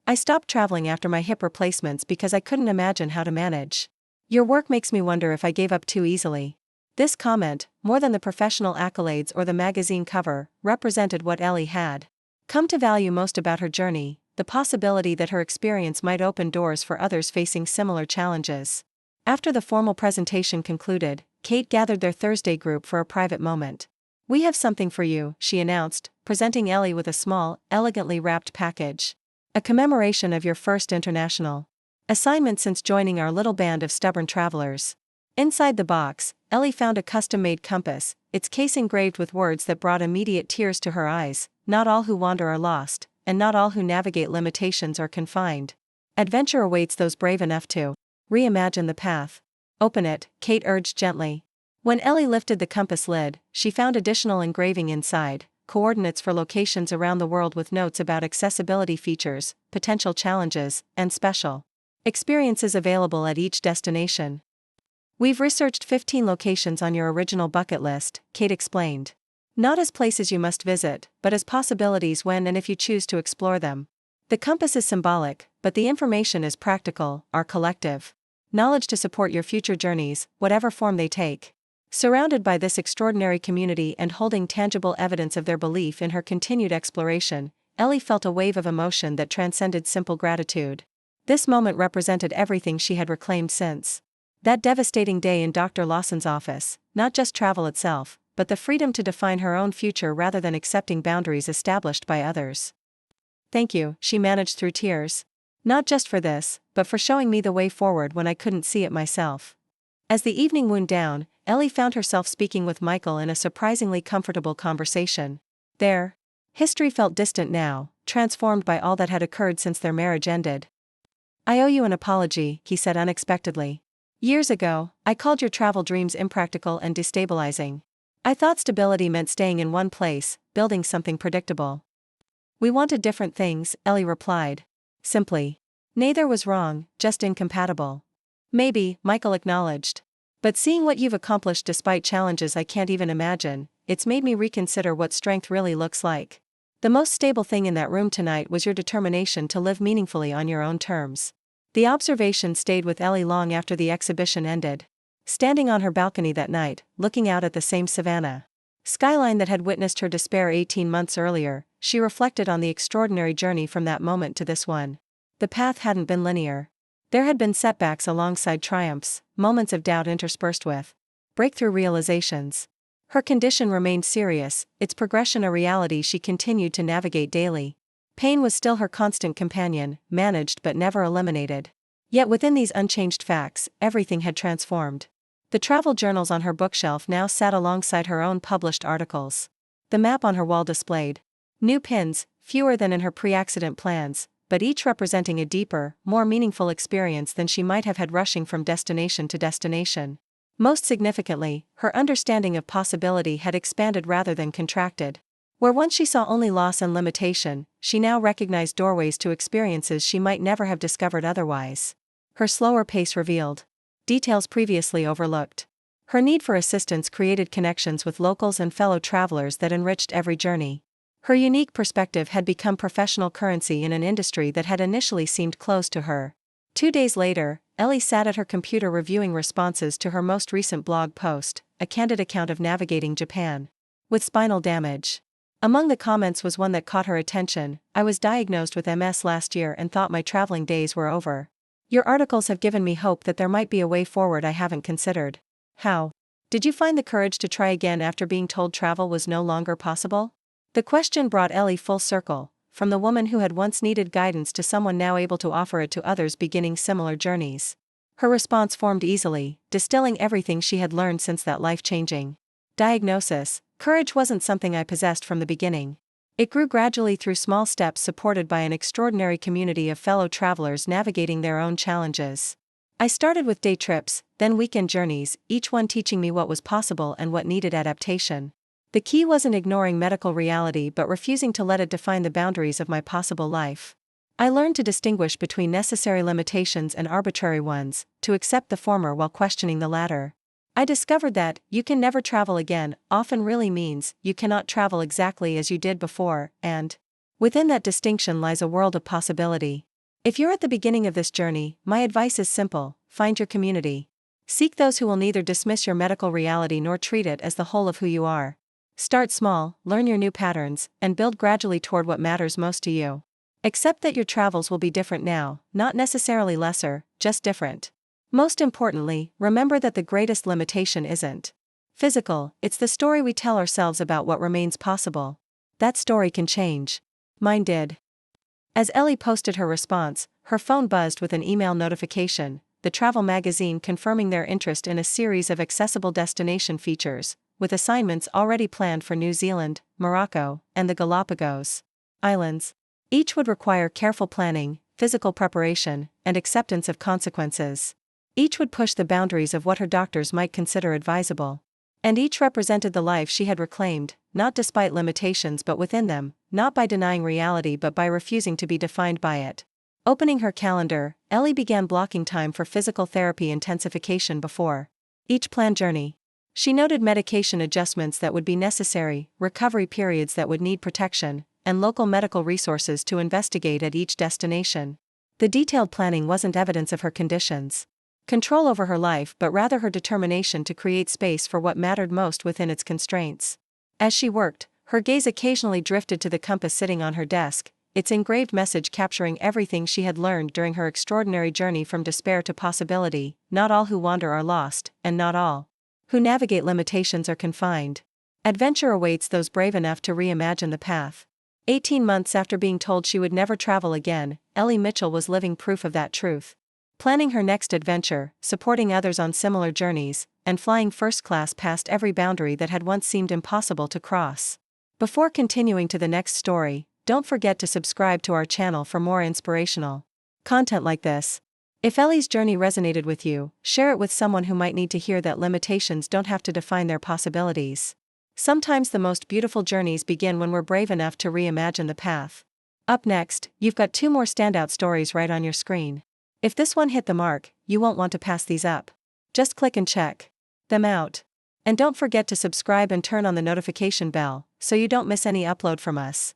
"I stopped traveling after my hip replacements because I couldn't imagine how to manage. Your work makes me wonder if I gave up too easily." This comment, more than the professional accolades or the magazine cover, represented what Ellie had come to value most about her journey, the possibility that her experience might open doors for others facing similar challenges. After the formal presentation concluded, Kate gathered their Thursday group for a private moment. "We have something for you," she announced, presenting Ellie with a small, elegantly wrapped package. "A commemoration of your first international assignment since joining our little band of stubborn travelers." Inside the box, Ellie found a custom-made compass, its case engraved with words that brought immediate tears to her eyes: "Not all who wander are lost, and not all who navigate limitations are confined. Adventure awaits those brave enough to reimagine the path." "Open it," Kate urged gently. When Ellie lifted the compass lid, she found additional engraving inside, coordinates for locations around the world with notes about accessibility features, potential challenges, and special experiences available at each destination. "We've researched 15 locations on your original bucket list," Kate explained. "Not as places you must visit, but as possibilities when and if you choose to explore them. The compass is symbolic, but the information is practical, our collective knowledge to support your future journeys, whatever form they take." Surrounded by this extraordinary community and holding tangible evidence of their belief in her continued exploration, Ellie felt a wave of emotion that transcended simple gratitude. This moment represented everything she had reclaimed since that devastating day in Dr. Lawson's office, not just travel itself, but the freedom to define her own future rather than accepting boundaries established by others. "Thank you," she managed through tears. "Not just for this, but for showing me the way forward when I couldn't see it myself." As the evening wound down, Ellie found herself speaking with Michael in a surprisingly comfortable conversation. Their history felt distant now, transformed by all that had occurred since their marriage ended. "I owe you an apology," he said unexpectedly. "Years ago, I called your travel dreams impractical and destabilizing. I thought stability meant staying in one place, building something predictable." "We wanted different things," Ellie replied. Simply. "Neither was wrong, just incompatible." "Maybe," Michael acknowledged. "But seeing what you've accomplished despite challenges I can't even imagine, it's made me reconsider what strength really looks like. The most stable thing in that room tonight was your determination to live meaningfully on your own terms." The observation stayed with Ellie long after the exhibition ended. Standing on her balcony that night, looking out at the same Savannah skyline that had witnessed her despair 18 months earlier, she reflected on the extraordinary journey from that moment to this one. The path hadn't been linear. There had been setbacks alongside triumphs, moments of doubt interspersed with breakthrough realizations. Her condition remained serious, its progression a reality she continued to navigate daily. Pain was still her constant companion, managed but never eliminated. Yet within these unchanged facts, everything had transformed. The travel journals on her bookshelf now sat alongside her own published articles. The map on her wall displayed new pins, fewer than in her pre-accident plans, but each representing a deeper, more meaningful experience than she might have had rushing from destination to destination. Most significantly, her understanding of possibility had expanded rather than contracted. Where once she saw only loss and limitation, she now recognized doorways to experiences she might never have discovered otherwise. Her slower pace revealed details previously overlooked. Her need for assistance created connections with locals and fellow travelers that enriched every journey. Her unique perspective had become professional currency in an industry that had initially seemed close to her. 2 days later, Ellie sat at her computer reviewing responses to her most recent blog post, a candid account of navigating Japan with spinal damage. Among the comments was one that caught her attention. "I was diagnosed with MS last year and thought my traveling days were over. Your articles have given me hope that there might be a way forward I haven't considered. How did you find the courage to try again after being told travel was no longer possible?" The question brought Ellie full circle, from the woman who had once needed guidance to someone now able to offer it to others beginning similar journeys. Her response formed easily, distilling everything she had learned since that life-changing diagnosis. "Courage wasn't something I possessed from the beginning. It grew gradually through small steps supported by an extraordinary community of fellow travelers navigating their own challenges. I started with day trips, then weekend journeys, each one teaching me what was possible and what needed adaptation. The key wasn't ignoring medical reality but refusing to let it define the boundaries of my possible life. I learned to distinguish between necessary limitations and arbitrary ones, to accept the former while questioning the latter. I discovered that, you can never travel again, often really means, you cannot travel exactly as you did before, and within that distinction lies a world of possibility. If you're at the beginning of this journey, my advice is simple: find your community. Seek those who will neither dismiss your medical reality nor treat it as the whole of who you are. Start small, learn your new patterns, and build gradually toward what matters most to you. Accept that your travels will be different now, not necessarily lesser, just different. Most importantly, remember that the greatest limitation isn't physical, it's the story we tell ourselves about what remains possible. That story can change. Mine did. As Ellie posted her response, her phone buzzed with an email notification, the travel magazine confirming their interest in a series of accessible destination features, with assignments already planned for New Zealand, Morocco, and the Galapagos Islands. Each would require careful planning, physical preparation, and acceptance of consequences. Each would push the boundaries of what her doctors might consider advisable. And each represented the life she had reclaimed, not despite limitations but within them, not by denying reality but by refusing to be defined by it. Opening her calendar, Ellie began blocking time for physical therapy intensification before each planned journey. She noted medication adjustments that would be necessary, recovery periods that would need protection, and local medical resources to investigate at each destination. The detailed planning wasn't evidence of her conditions control over her life but rather her determination to create space for what mattered most within its constraints. As she worked, her gaze occasionally drifted to the compass sitting on her desk, its engraved message capturing everything she had learned during her extraordinary journey from despair to possibility. Not all who wander are lost, and not all who navigate limitations are confined. Adventure awaits those brave enough to reimagine the path. 18 months after being told she would never travel again, Ellie Mitchell was living proof of that truth. Planning her next adventure, supporting others on similar journeys, and flying first class past every boundary that had once seemed impossible to cross. Before continuing to the next story, don't forget to subscribe to our channel for more inspirational content like this. If Ellie's journey resonated with you, share it with someone who might need to hear that limitations don't have to define their possibilities. Sometimes the most beautiful journeys begin when we're brave enough to reimagine the path. Up next, you've got 2 more standout stories right on your screen. If this one hit the mark, you won't want to pass these up. Just click and check them out. And don't forget to subscribe and turn on the notification bell, so you don't miss any upload from us.